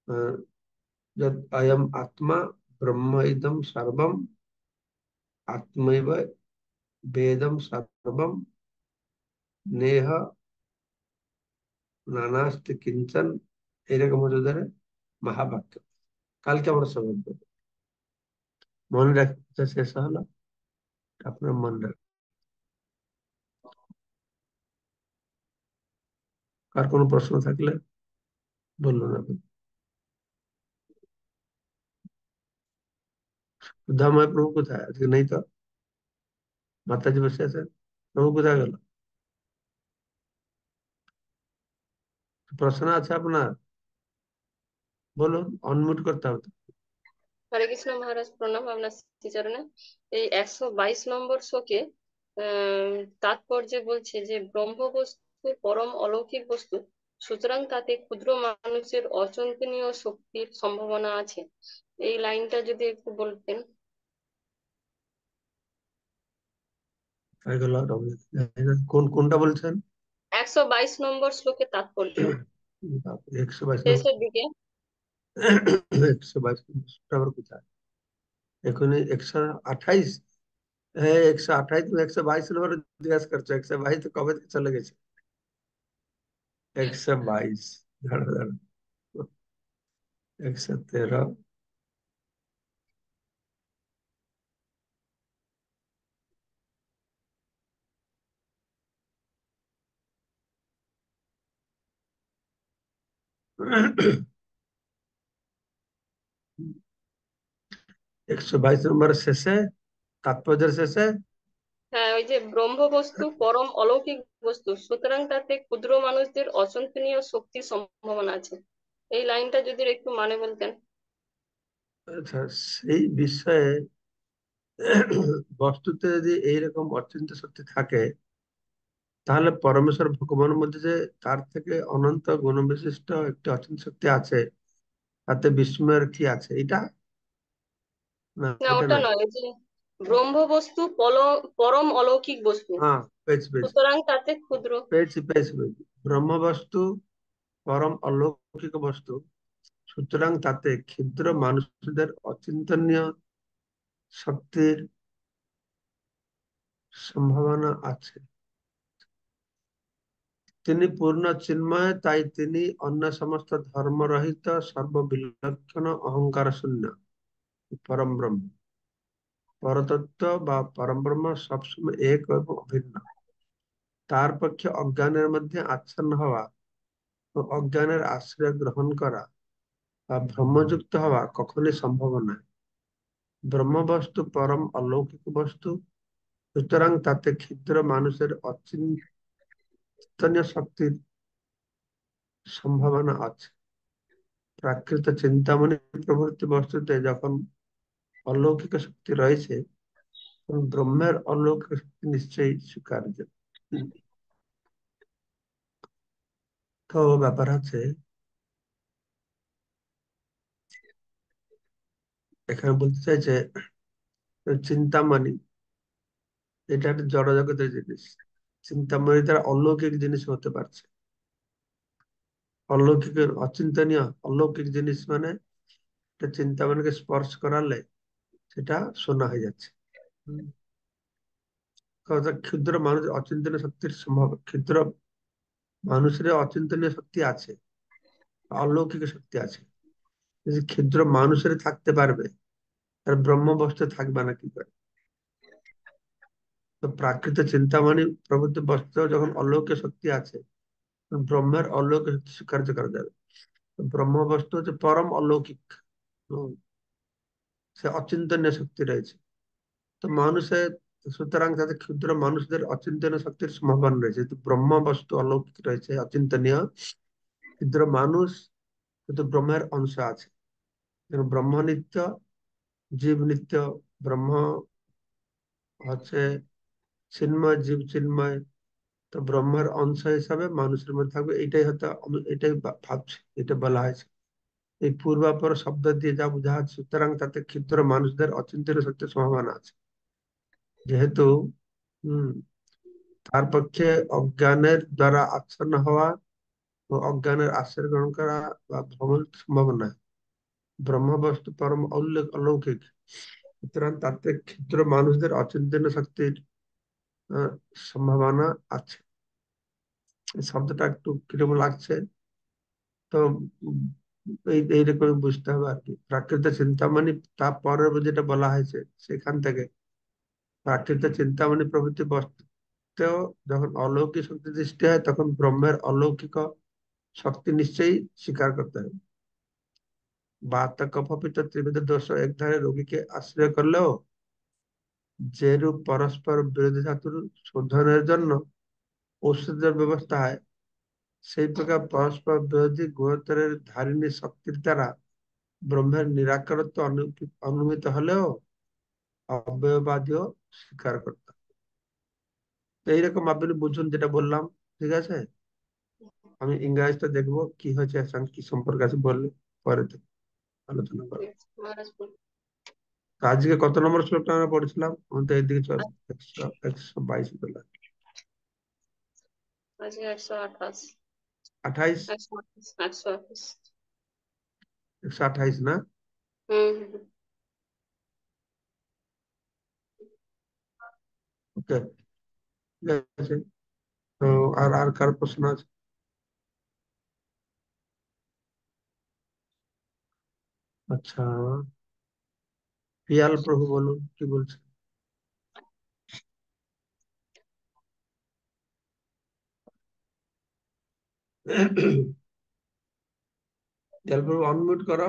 আহ, যদ অয়ম আত্মা ব্রহ্ম ইদম সর্বম আত্মৈব বেদম সর্বম নেহ নানাস্তি কিঞ্চন, এরকম হচ্ছে ওদের মহাবাক্য। কালকে আমরা শ্রবণ করবো। মনে রাখতে শেষ হলো, আপনার মনে রাখ। আর কোনো প্রশ্ন থাকলে বলুন আপনি। সুধাময় প্রভু কোথায় আজকে? নেই তো, মাতাজি বসে আছেন। প্রভু কোথায় গেল? প্রশ্ন আছে আপনার? বলুন, অনমিউট করতে হবে তো। হরে কৃষ্ণ মহারাজ, প্রণাম আপনার শ্রীচরণে। এই 122 নম্বর শ্লোকে আহ তাৎপর্যে বলছে যে ব্রহ্ম বস্তু পরম অলৌকিক বস্তু, সুতরাং তাতে ক্ষুদ্র মানুষের অচিন্তনীয় শক্তির সম্ভাবনা আছে। এই লাইনটা যদি একটু বলতেন। হয়ে গেল। কোনটা বলছেন? 122 নম্বর শ্লোকে তাৎপর্য 122 নম্বর, শেষের দিকে। 122 নম্বর আবার কোথায়? এখন 128। হ্যাঁ, 128 তুমি 122 নম্বর জিজ্ঞাসা করছো। 122 তো কবে থেকে চলে গেছে। 122, দাঁড়া দাঁড়া, 113। একশো বাইশ নম্বরের শেষে, তাৎপর্যের শেষে। হ্যাঁ, ওই যে ব্রহ্ম বস্তু পরম অলৌকিক বস্তু, সুতরাং তাতে ক্ষুদ্র মানুষদের অচিন্তনীয় শক্তির সম্ভাবনা আছে। এই লাইনটা যদি একটু মানে বলতেন। আচ্ছা, সেই বিষয়ে বস্তুতে যদি এইরকম অচিন্ত্য শক্তি থাকে, তাহলে পরমেশ্বর ভগবানের মধ্যে যে তার থেকে অনন্ত গুণ বিশিষ্ট একটি অচিন্ত্য শক্তি আছে, তাতে বিস্ময়ের কি আছে? এটা না, না, এটা ওটা নয়। নয়। এই যে ব্রহ্ম বস্তু পরম অলৌকিক বস্তু, হ্যাঁ, পেয়েছি পেয়েছি সুতরাং তাতে ক্ষুদ্র। পেয়েছি পেয়েছি পেয়েছি। ব্রহ্ম বস্তু পরম অলৌকিক বস্তু, সুতরাং তাতে ক্ষুদ্র মানুষদের অচিন্তনীয় শক্তির সম্ভাবনা আছে। তিনি পূর্ণ চিন্ময়, তাই তিনি অন্য সমস্ত ধর্মরহিত, সর্ববিলক্ষণ, অহংকার শূন্য পরম ব্রহ্ম। পরতত্ত্ব বা পরম ব্রহ্ম সবসময় এক এবং অভিন্ন। তার পক্ষে অজ্ঞানের মধ্যে আচ্ছন্ন হওয়া ও অজ্ঞানের আশ্রয় গ্রহণ করা বা ভ্রমযুক্ত হওয়া কখনোই সম্ভব নয়। ব্রহ্মবস্তু পরম অলৌকিক বস্তু, সুতরাং তাতে ক্ষুদ্র মানুষের অচিন্তনীয় শক্তির সম্ভাবনা আছে। প্রাকৃত চিন্তামণি প্রভৃতি বস্তুতে যখন অলৌকিক শক্তি রয়েছে, তখন ব্রহ্মের অলৌকিক শক্তি নিশ্চয়ই স্বীকার্য। তো ব্যাপার হচ্ছে, এখানে বলতে চাইছে চিন্তামণি এটা একটা জড় জগতের জিনিস। চিন্তামণি দ্বারা অলৌকিক জিনিস হতে পারছে। অলৌকিকের অচিন্তনীয় অলৌকিক জিনিস মানে একটা চিন্তামণিকে স্পর্শ করালে সেটা শোনা হয়ে যাচ্ছে। হুম। কথা, ক্ষুদ্র মানুষ অচিন্তনীয় শক্তির সম্ভব, ক্ষুদ্র মানুষের অচিন্তনীয় শক্তি আছে, অলৌকিক শক্তি আছে। যদি ক্ষুদ্র মানুষের থাকতে পারবে, তার ব্রহ্ম বস্তু থাকবে না কি করে? তো প্রাকৃত চিন্তামণি প্রভৃতি বস্তু যখন অলৌকিক শক্তি আছে, তখন ব্রহ্মের অলৌকিক শক্তি স্বীকার্য করা যাবে। তো ব্রহ্ম বস্তু হচ্ছে পরম অলৌকিক। হুম, সে অচিন্তনীয় শক্তি রয়েছে। তো মানুষের, সুতরাং তাদের ক্ষুদ্র মানুষদের অচিন্তনীয় শক্তির সম্ভাবনা রয়েছে। তো ব্রহ্ম বস্তু অলৌকিক রয়েছে, অচিন্তনীয়। ক্ষুদ্র মানুষ কিন্তু ব্রহ্মের অংশ আছে। যেমন ব্রহ্ম নিত্য, জীব নিত্য। ব্রহ্ম হচ্ছে চিন্ময়, জীব চিন্ময়। তো ব্রহ্মের অংশ হিসাবে মানুষের মধ্যে থাকবে, এটাই হয়তো আমি এটাই ভাবছি, এটা বলা হয়েছে এই পূর্বাপর শব্দ দিয়ে যা বোঝা যাচ্ছে। সুতরাং তাতে ক্ষুদ্র মানুষদের অচিন্তনীয় শক্তির সম্ভাবনা আছে। যেহেতু হম তার পক্ষে অজ্ঞানের দ্বারা আচ্ছন্ন হওয়া ও অজ্ঞানের আশ্রয় গ্রহণ করা বা ভ্রমণ সম্ভব নয়। ব্রহ্মবস্তু পরম অলৌকিক, সুতরাং তাতে ক্ষুদ্র মানুষদের অচিন্তনীয় শক্তির আহ, সম্ভাবনা আছে। এই শব্দটা একটু কিরকম লাগছে? তো উম, এইরকম বুঝতে হবে আর কি। প্রাকৃত চিন্তামণি, তারপরে যেটা বলা হয়েছে সেখান থেকে প্রাকৃত চিন্তামণি প্রভৃতি বস্তুতেও যখন অলৌকিক শক্তি সৃষ্টি হয়, তখন ব্রহ্মের অলৌকিক শক্তি নিশ্চয়ই স্বীকার করতে হবে। বাতা কফপিত ত্রিবিধ দোষ একধারে রোগীকে আশ্রয় করলেও যেরূপ পরস্পর বিরোধী ধাতুর শোধনের জন্য ঔষধের ব্যবস্থা হয়, সেই প্রকার পরস্পর বিরোধী গুরুতরের ধারিণী শক্তির দ্বারা ব্রহ্মের নিরাকারত্ব অনুমিত হলেও অব্যয়বাদীও স্বীকার করতে হবে। তো এইরকম আপনি বুঝুন যেটা বললাম, ঠিক আছে? আমি ইংরেজিটা দেখবো কি হয়েছে, কি সম্পর্কে আছে বললে পরে থেকে আলোচনা করবো। ঠিক আছে মহারাজ, বলুন। তো আজকে কত নম্বর শ্লোকটা আমরা পড়েছিলাম? আমাদের এইদিকে চল, 122 পেলাম। আজকে 128। 28, 128, 128। 128 না? হুম হুম। ওকে, ঠিক আছে। তো আর আর কার প্রশ্ন আছে? আচ্ছা, পিয়াল প্রভু বলুন কি বলছে। পিয়াল প্রভু অনমিউট করো।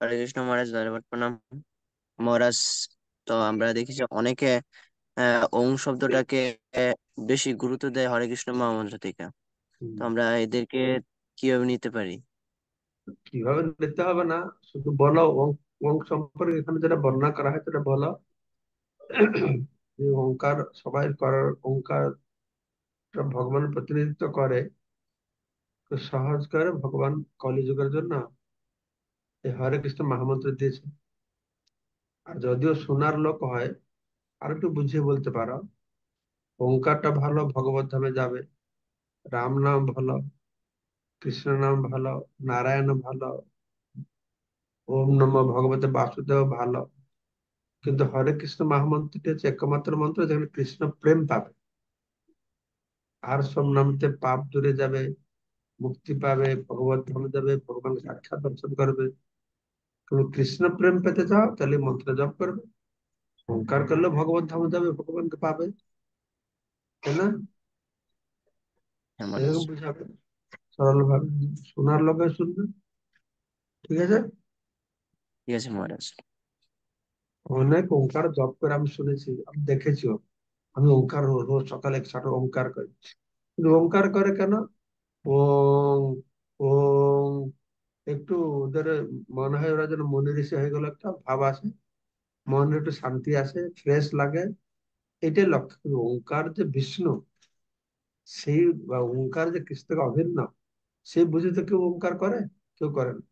হরে কৃষ্ণ মহারাজ, ধন্যবাদ, প্রণাম মহারাজ। তো আমরা দেখেছি অনেকে ওং শব্দটাকে বেশি গুরুত্ব দেয় হরে কৃষ্ণ মহামন্ত্র থেকে। তো হুম, আমরা এদেরকে কিভাবে নিতে পারি? কিভাবে নিতে হবে না, শুধু বলো ওং। ওং সম্পর্কে এখানে যেটা বর্ণনা করা হয় সেটা বলো। যে ওঙ্কার সবাই করার, ওঙ্কার ভগবানের প্রতিনিধিত্ব করে, তো সহজ করে ভগবান কলিযুগের জন্য এই হরে কৃষ্ণ মহামন্ত্র দিয়েছে। আর যদিও শোনার লোক হয়, আর একটু বুঝিয়ে বলতে পারো, ওঙ্কারটা ভালো, ভগবত ধামে যাবে। রাম নাম ভালো, কৃষ্ণ নাম ভালো, নারায়ণ ভালো, ওম নমঃ ভগবতে বাসুদেব ভালো। কিন্তু হরে কৃষ্ণ মহামন্ত্রটি হচ্ছে একমাত্র মন্ত্র যেখানে কৃষ্ণ প্রেম পাবে। আর সব নামতে পাপ দূরে যাবে, মুক্তি পাবে, ভগবত ধামে যাবে, ভগবান সাক্ষাৎ দর্শন করবে। তুমি কৃষ্ণ প্রেম পেতে চাও তাহলে মন্ত্র জপ করবে, ওঙ্কার করলে ভগবত ধামে যাবে, ভগবানকে পাবে, তাই না? হ্যাঁ মহারাজ। এরকম বুঝাবে সরল ভাবে, শোনার লোকে শুনবে, ঠিক আছে? ঠিক আছে মহারাজ। অনেক ওঙ্কার জপ করে আমি শুনেছি, আমি দেখেছিও। আমি ওঙ্কার রোজ সকালে 100টা ওঙ্কার করি। কিন্তু ওঙ্কার করে কেন? ওং ওং, একটু ওদের মনে হয় ওরা যেন মনে ঋষি হয়ে গেল, একটা ভাব আসে, মনে একটু শান্তি আসে, ফ্রেশ লাগে, এটাই লক্ষ্য। কিন্তু ওঙ্কার যে বিষ্ণু, সেই বা ওঙ্কার যে কৃষ্ণ থেকে অভিন্ন, সেই বুঝে তো কেউ ওঙ্কার করে? কেউ করে না।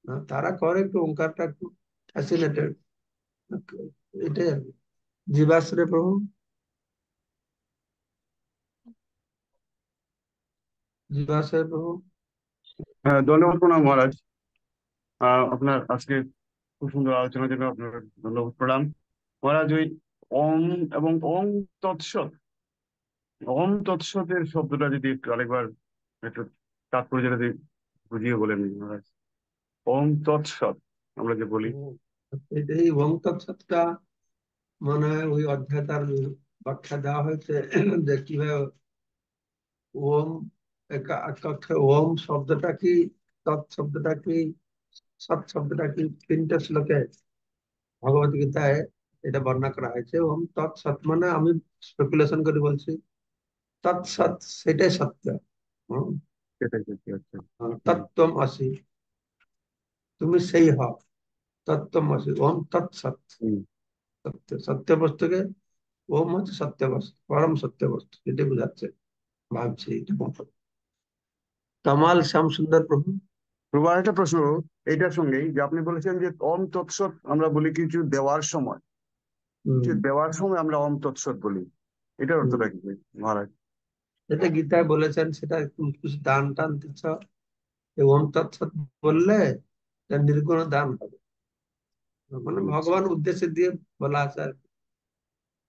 না, তারা করে একটু ওঙ্কারটা একটু ফ্যাসিনেটেড, এটাই আর কি। জীবাশ্রয় প্রভু, জীবাশ্রয় প্রভু। হ্যাঁ, ধন্যবাদ প্রণাম মহারাজ। আপনার আজকে খুব সুন্দর আলোচনার জন্য আপনার ধন্যবাদ প্রণাম মহারাজ। ওই ওম এবং ওম তৎসৎ, ওম তৎসতের শব্দটা যদি একটু আরেকবার একটু তাৎপর্য যদি বুঝিয়ে বলেন মহারাজ। ওম তৎসৎ আমরা যে বলি। এই ওং তৎসৎটা মনে হয় ওই অধ্যায় তার ব্যাখ্যা দেওয়া হয়েছে যে কিভাবে ওম, ওম শব্দটা কি, তৎ শব্দটা কি, সৎ শব্দটা কি, 3টে শ্লোকে ভগবত গীতায় এটা বর্ণনা করা হয়েছে। ওম তৎসৎ মানে, আমি স্পেকুলেশন করে বলছি, তৎসৎ সেটাই সত্য। হুম, সেটাই সত্যি হচ্ছে। তত্ত্বম অসি, তুমি সেই হও, তত্ত্বম অসি, ওম তৎসৎ। সত্য, সত্য বস্তুকে, ওম হচ্ছে সত্য বস্তু, পরম সত্য বস্তু, এটাই বোঝাচ্ছে, ভাবছি এটা মতো। কামাল শ্যাম সুন্দর প্রভু। প্রভু একটা প্রশ্ন এইটার সঙ্গেই, যে আপনি বলেছেন যে ওম তৎসৎ আমরা বলি কিছু দেওয়ার সময়, হম, কিছু দেওয়ার সময় আমরা ওম তৎসৎ বলি, এটার হম, অর্থটা কি মহারাজ? যেটা গীতায় বলেছেন সেটা কিছু দান টান দিচ্ছ, এই ওম তৎসৎ বললে এটা নির্গুণ দান হবে, মানে আচ্ছা। ভগবান উদ্দেশ্যে দিয়ে বলা আছে আর কি।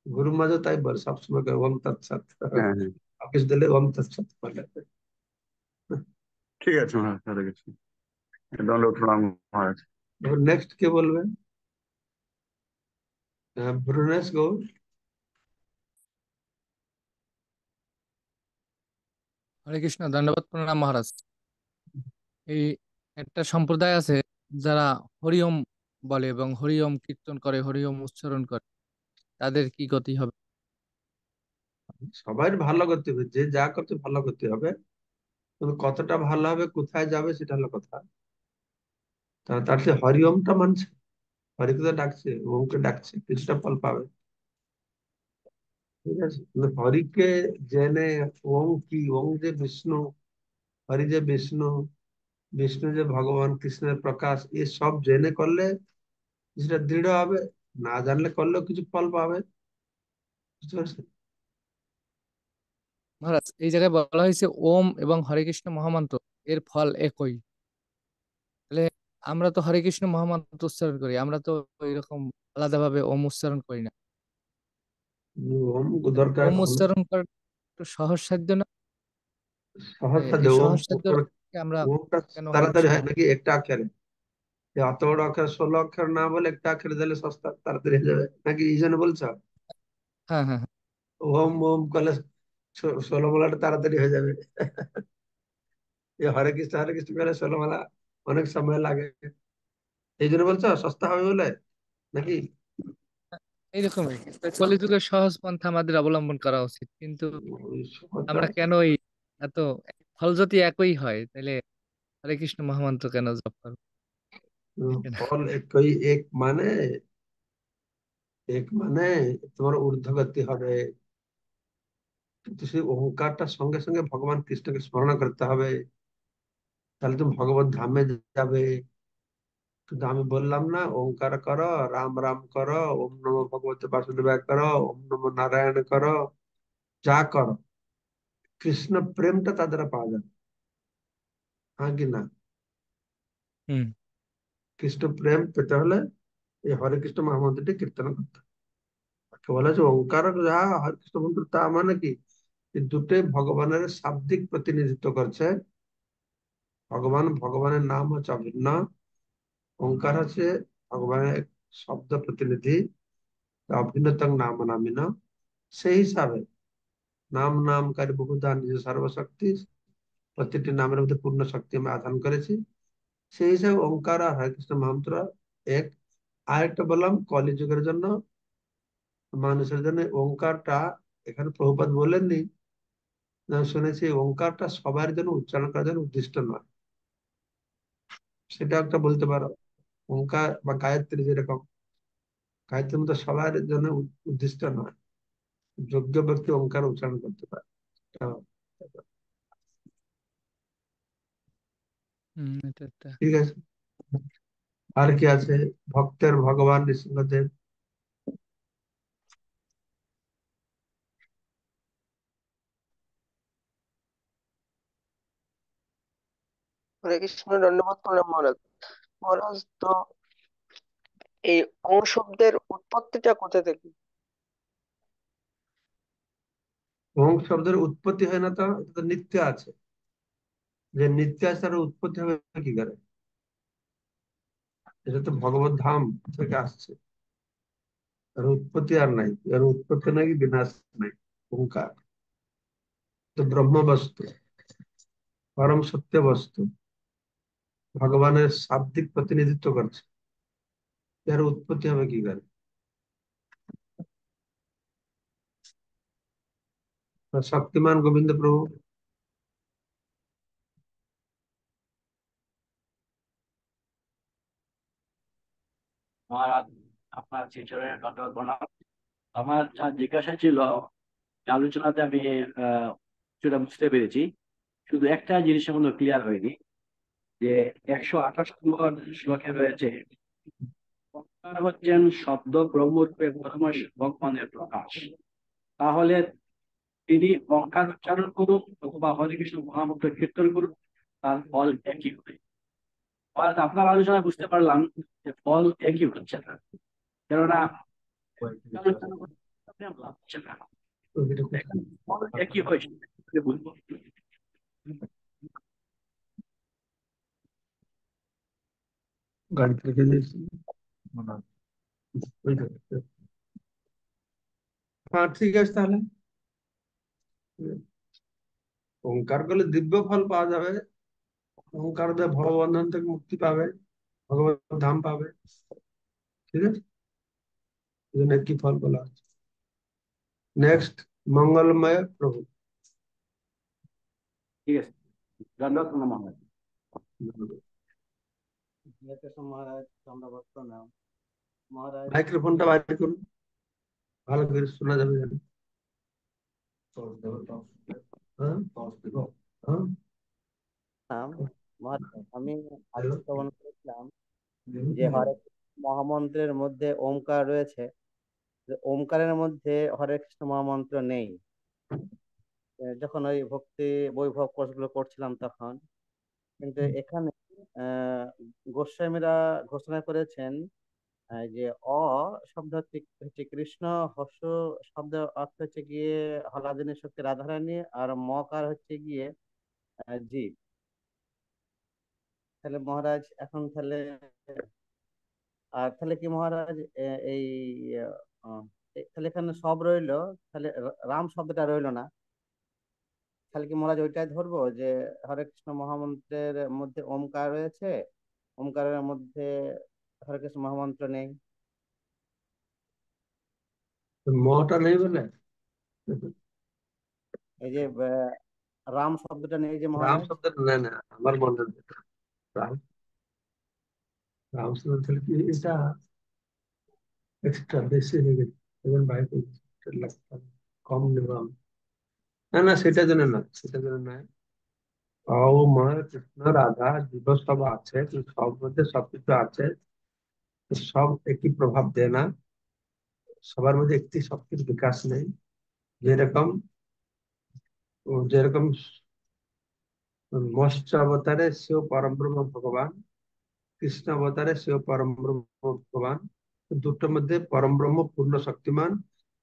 গুরু মাঝে তাই বলে সবসময় করে, ওম তৎসৎ, হ্যাঁ হ্যাঁ, অফিস দিলে ওম তৎসৎ বলে। ঠিক আছে মহারাজ, হয়ে গেছে। ধন্যবাদ প্রণাম মহারাজ। নেক্সট কে বলবে? ভ্রুনেশ গৌর। হরে কৃষ্ণ, ধন্যবাদ প্রণাম মহারাজ। এই একটা সম্প্রদায় আছে যারা হরিওম বলে এবং হরিওম কীর্তন করে, হরিওম উচ্চারণ করে, তাদের কি গতি হবে? সবাই ভালো করতে হবে, যে যা করতে ভালো করতে হবে, কিন্তু কতটা ভালো হবে, কোথায় যাবে, সেটা হলো কথা। তার সে হরি ওমটা মানছে, হরিকে তো ডাকছে, ওমকে ডাকছে, কিছুটা ফল পাবে। ঠিক আছে, কিন্তু হরিকে জেনে, ওম কি, ওম যে বিষ্ণু, হরি যে বিষ্ণু, বিষ্ণু যে ভগবান কৃষ্ণের প্রকাশ, এ সব জেনে করলে সেটা দৃঢ় হবে। না জানলে করলেও কিছু ফল পাবে, বুঝতে পারছেন? মহারাজ, এই জায়গায় বলা হয়েছে ওম এবং হরে কৃষ্ণ মহামন্ত্র এর ফল একই। তাহলে আমরা তো হরে কৃষ্ণ মহামন্ত্র উচ্চারণ করি, আমরা তো এরকম আলাদাভাবে ওম উচ্চারণ করি না। ওম তাহলে দরকার ওম হলো উচ্চারণ করা একটু সহজসাধ্য না? সহজসাধ্য। এই ওম সহজসাধ্যকে আমরা ওমটা কেন তাড়াতাড়ি হারিয়ে? হয় নাকি একটা অক্ষরে? যে অত বড় অক্ষর 16 অক্ষর না বলে একটা অক্ষরে দিলে সস্তা তাড়াতাড়ি হয়ে যাবে নাকি, এই জন্য বলছো? হ্যাঁ হ্যাঁ হ্যাঁ। ওম ওম করলে 16 মালাটা তাড়াতাড়ি হয়ে যাবে। এই হরে কৃষ্ণ করে 16 মালা অনেক সময় লাগে, এই জন্য বলছো সস্তা হবে বলে নাকি? এইরকমই কলিযুগের সহজ পন্থা আমাদের অবলম্বন করা উচিত, কিন্তু ওই সময়টা, আমরা কেন এই এত, ফল যদি একই হয় তাহলে হরে কৃষ্ণ মহামন্ত্র কেন জপ করবো? এটা না। ফল একই, এক মানে তোমার ঊর্ধ্বগতি হবে, কিন্তু সেই ওঙ্কারটার সঙ্গে সঙ্গে ভগবান কৃষ্ণকে স্মরণ করতে হবে, তাহলে তুমি ভগবত ধামে যাবে। কিন্তু আমি বললাম না, ওঙ্কার করো, রাম রাম করো, ওম নমো ভগবতে বাসুদেবায় করো, ওম নমো নারায়ণ করো, যা করো, কৃষ্ণ প্রেমটা তাদের পাওয়া যাবে। হ্যাঁ কি না? হুম। কৃষ্ণ প্রেম পেতে হলে এই হরে কৃষ্ণ মহামন্ত্রটি কীর্তন করতে হবে। তাকে বলা হচ্ছে ওঙ্কার, যা হরে কৃষ্ণ মন্ত্র, তা মানে কি, এই দুটোই ভগবানের শাব্দিক প্রতিনিধিত্ব করছে। ভগবানের নাম হচ্ছে অভিন্ন, ওঙ্কার হচ্ছে ভগবানের এক শব্দ প্রতিনিধি, অভিন্নতং নাম নামিন। সেই হিসাবে নাম নামকারী বহুধা নিজ সর্বশক্তি, প্রত্যেকটি নামের মধ্যে পূর্ণ শক্তি আমি আধান করেছি। সেই হিসাবে ওঙ্কার আর হরে কৃষ্ণ মন্ত্র এক। আরেকটা বললাম কলিযুগের জন্য, মানুষের জন্য ওঙ্কারটা, এখানে প্রভুপাদ বলেননি, আমি শুনেছি ওঙ্কারটা সবার জন্য উচ্চারণ করার জন্য উদ্দিষ্ট নয়। সেটা একটা বলতে পারো। ওঙ্কার বা গায়ত্রী যেরকম, গায়ত্রীর মতো সবার জন্য উদ্দিষ্ট নয়, যোগ্য ব্যক্তি ওঙ্কার উচ্চারণ করতে পারে। এটা একটা ঠিক আছে। আর কি আছে? ভক্তের ভগবান নৃসিংহদেব। হরে কৃষ্ণ, দণ্ডবোধ প্রণাম মহারাজ। মহারাজ তো এই ওং শব্দের উৎপত্তিটা কোথা থেকে? ওং শব্দের উৎপত্তি হয় না তো, এটা তো নিত্য আছে। যে নিত্য আছে তার উৎপত্তি হবে কি করে? এটা তো ভগবত ধাম থেকে আসছে, এর উৎপত্তি আর নাই, এর উৎপত্তি নাই, বিনাশ নাই। ওঙ্কার তো ব্রহ্ম বস্তু, পরম সত্য বস্তু, ভগবানের শাব্দিক প্রতিনিধিত্ব করছে, এর উৎপত্তি হবে কি করে? তো শক্তিমান গোবিন্দ প্রভু। মহারাজ, আপনার শিষ্যের দণ্ডবোধ প্রণাম। আমার যা জিজ্ঞাসা ছিল, আলোচনাতে আমি সেটা বুঝতে পেরেছি। শুধু একটা জিনিস এখনো ক্লিয়ার হয়নি, যে 128 নম্বর শ্লোকে রয়েছে ওঙ্কার হচ্ছেন শব্দ ব্রহ্মরূপে পরমেশ ভগবানের প্রকাশ। তাহলে তিনি ওঙ্কার উচ্চারণ করুন অথবা হরে কৃষ্ণ মহামন্ত্র কীর্তন করুন, তার ফল একই হবে। আর আপনার আলোচনায় বুঝতে পারলাম যে ফল একই হচ্ছে না, কেননা আলোচনা করতে লাভ হচ্ছে না। এখানে ফল একই হয়েছে বুঝবো। গাড়ি থেকে দিয়েছি। হ্যাঁ ঠিক আছে তাহলে। ওঙ্কার করলে দিব্য ফল পাওয়া যাবে, ওঙ্কার দিয়ে ভববন্ধন থেকে মুক্তি পাবে, ভগবত ধাম পাবে। ঠিক আছে, এই জন্য কি ফল বলা হচ্ছে। নেক্সট, মঙ্গলময় প্রভু। ঠিক আছে, ধন্যবাদ মহারাজ। মহারাজ দণ্ডবোধ প্রণাম। মহারাজ মাইক্রোফোনটা বাইরে করুন, ভালো করে শোনা যাবে যেন। হ্যাঁ হ্যাঁ। মহারাজ, আমি আগে শ্রবণ করেছিলাম যে হরে কৃষ্ণ মহামন্ত্রের মধ্যে ওমকার রয়েছে, যে ওমকারের মধ্যে হরে কৃষ্ণ মহামন্ত্র নেই। যখন ওই ভক্তি বৈভব কোর্সগুলো করছিলাম তখন, কিন্তু এখানে আহ গোস্বামীরা ঘোষণা করেছেন যে অ শব্দ হচ্ছে কৃষ্ণ, হর্ষ শব্দ অর্থ হচ্ছে গিয়ে হলাদিনী শক্তি রাধারানী, আর মকার হচ্ছে গিয়ে জীব। তাহলে মহারাজ এখন তাহলে, আর তাহলে কি মহারাজ এই তাহলে এখানে সব রইলো, তাহলে রাম শব্দটা রইলো না। তাহলে কি মহারাজ ওইটাই ধরবো যে হরে কৃষ্ণ মহামন্ত্রের মধ্যে ওমকার রয়েছে, ওমকারের মধ্যে হরে কৃষ্ণ মহামন্ত্র নেই? মটা নেই বলে এই যে রাম শব্দটা নেই যে রাম মহারাজ। শব্দ না, না আমার মনে নেই। রাম, রাম শব্দ তাহলে কি এটা এক্সট্রা বেশি হয়ে গেছে, এখন বাইরে লাগতাম, কম নিলাম। না না, সেটার জন্য না, সেটার জন্য নয়। ও মা কৃষ্ণ রাধা জীব সব আছে, তো সব মধ্যে সবকিছু আছে, তো সব একই প্রভাব দেয় না, সবার মধ্যে একটি শক্তির বিকাশ নেই। যেরকম যেরকম মৎস্য অবতারে সেও পরম ব্রহ্ম ভগবান, কৃষ্ণ অবতারে সেও পরম ব্রহ্ম ভগবান। দুটোর মধ্যে পরম ব্রহ্ম পূর্ণ শক্তিমান,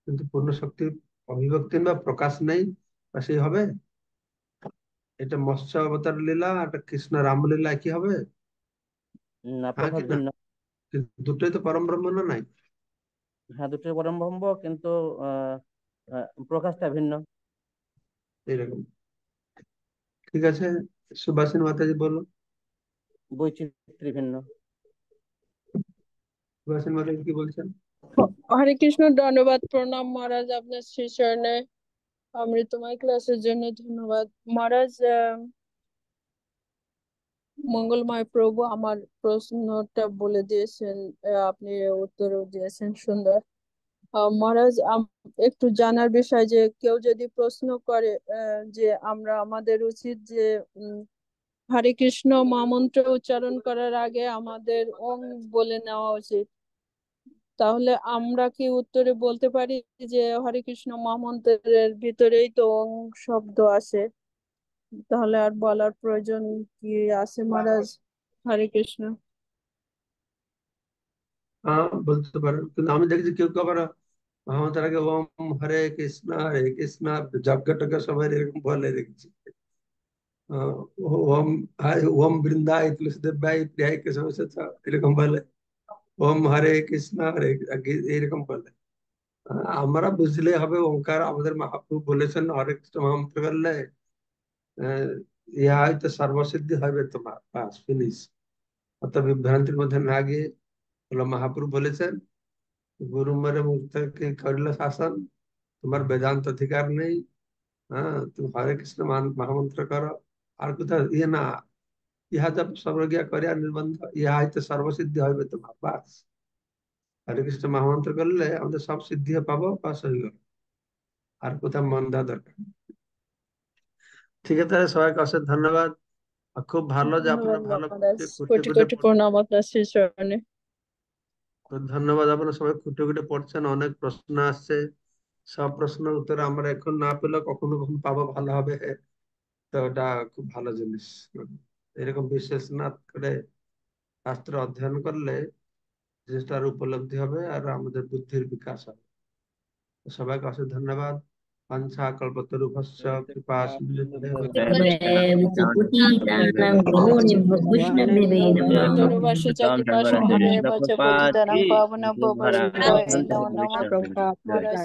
কিন্তু পূর্ণ শক্তির অভিব্যক্তি বা প্রকাশ নেই, বা সেই হবে। এটা মৎস্য অবতার লীলা, এটা কৃষ্ণ রামলীলা একই হবে? না, হ্যাঁ প্রকাশ কি না? ভিন্ন। কিন্তু দুটোই তো পরম ব্রহ্ম না নাই? হ্যাঁ, দুটোই পরম ব্রহ্ম, কিন্তু আহ প্রকাশটা ভিন্ন। এইরকম। ঠিক আছে, সুভাষিনী মাতাজি বলো। বৈচিত্র্য ভিন্ন। সুভাষিনী মাতা কি বলছেন? হরে কৃষ্ণ, ধন্যবাদ, প্রণাম মহারাজ আপনার শ্রী চরণে। অমৃতময় ক্লাসের জন্য ধন্যবাদ মহারাজ। মঙ্গলময় প্রভু আমার প্রশ্নটা বলে দিয়েছেন, আপনি উত্তরও দিয়েছেন সুন্দর। মহারাজ, একটু জানার বিষয় যে কেউ যদি প্রশ্ন করে যে আমাদের উচিত যে হরে কৃষ্ণ মহামন্ত্র উচ্চারণ করার আগে আমাদের ওং বলে নেওয়া উচিত, তাহলে আমরা কি উত্তরে বলতে পারি যে হরে কৃষ্ণ মহামন্ত্রের ভিতরেই তো ওং শব্দ আছে, তাহলে আর বলার প্রয়োজন কি আছে মহারাজ? হরে কৃষ্ণ। হ্যাঁ, বলতে পারেন, কিন্তু আমি দেখছি কেউ কেউ আবার আমাদের আগে ওম হরে কৃষ্ণ যজ্ঞ টজ্ঞ সবাই এরকম বলে দেখছি। ওম ওম বৃন্দায় তুলসীদেব বাই প্রিয়ায় কেশব এরকম বলে, ওম হরে কৃষ্ণ এরকম বলে। আমরা বুঝলে হবে ওঙ্কার আমাদের মহাপ্রভু বলেছেন হরে কৃষ্ণ মহামন্ত্র করলে ইহা হয়তো সর্বসিদ্ধি হবে তোমার, বাস ফিনিশ। অত বিভ্রান্তির মধ্যে না গিয়ে বলো মহাপ্রভু বলেছেন গুরু মেরে মুখ থেকে করলে শাসন, তোমার বেদান্ত অধিকার নেই, হ্যাঁ তুমি হরে কৃষ্ণ মহামন্ত্র করো। আর কোথাও ইয়ে না, ইহা জব সর্বজ্ঞা করে আর নির্বন্ধ, ইহা হয়তো সর্বসিদ্ধি হবে তোমার, বাস। হরে কৃষ্ণ মহামন্ত্র করলে আমাদের সব সিদ্ধি পাবো, বাস হয়ে গেল, আর কোথাও মন দেওয়া দরকার নেই। ঠিক আছে, তাহলে সবাইকে অশেষ ধন্যবাদ। আর খুব ভালো যে আপনারা ধন্যবাদ ভালো মহারাজ, খুঁটে কোটি খুঁটে কোটি প্রণাম আপনার শ্রী চরণে। ধন্যবাদ। আপনারা সবাই খুঁটে খুঁটে পড়ছেন, অনেক প্রশ্ন আসছে, সব প্রশ্নের উত্তর আমরা এখন না পেলেও কখনো কখনো পাবো, ভালো হবে। তো ওটা খুব ভালো জিনিস। এরকম বিশ্লেষণ করে শাস্ত্র অধ্যয়ন করলে জিনিসটা আরো উপলব্ধি হবে আর আমাদের বুদ্ধির বিকাশ হবে। সবাইকে অশেষ ধন্যবাদ। বাঞ্ছা কল্পতরুভ্যশ্চ কৃপা সিন্ধুভ্যেব কল্পতরুভ্যশ্চ কৃপা সিন্ধুভ্যেব চ পতিতানাং পাবনাভ্যো বৈষ্ণবায় নমো নমঃ। মহারাজ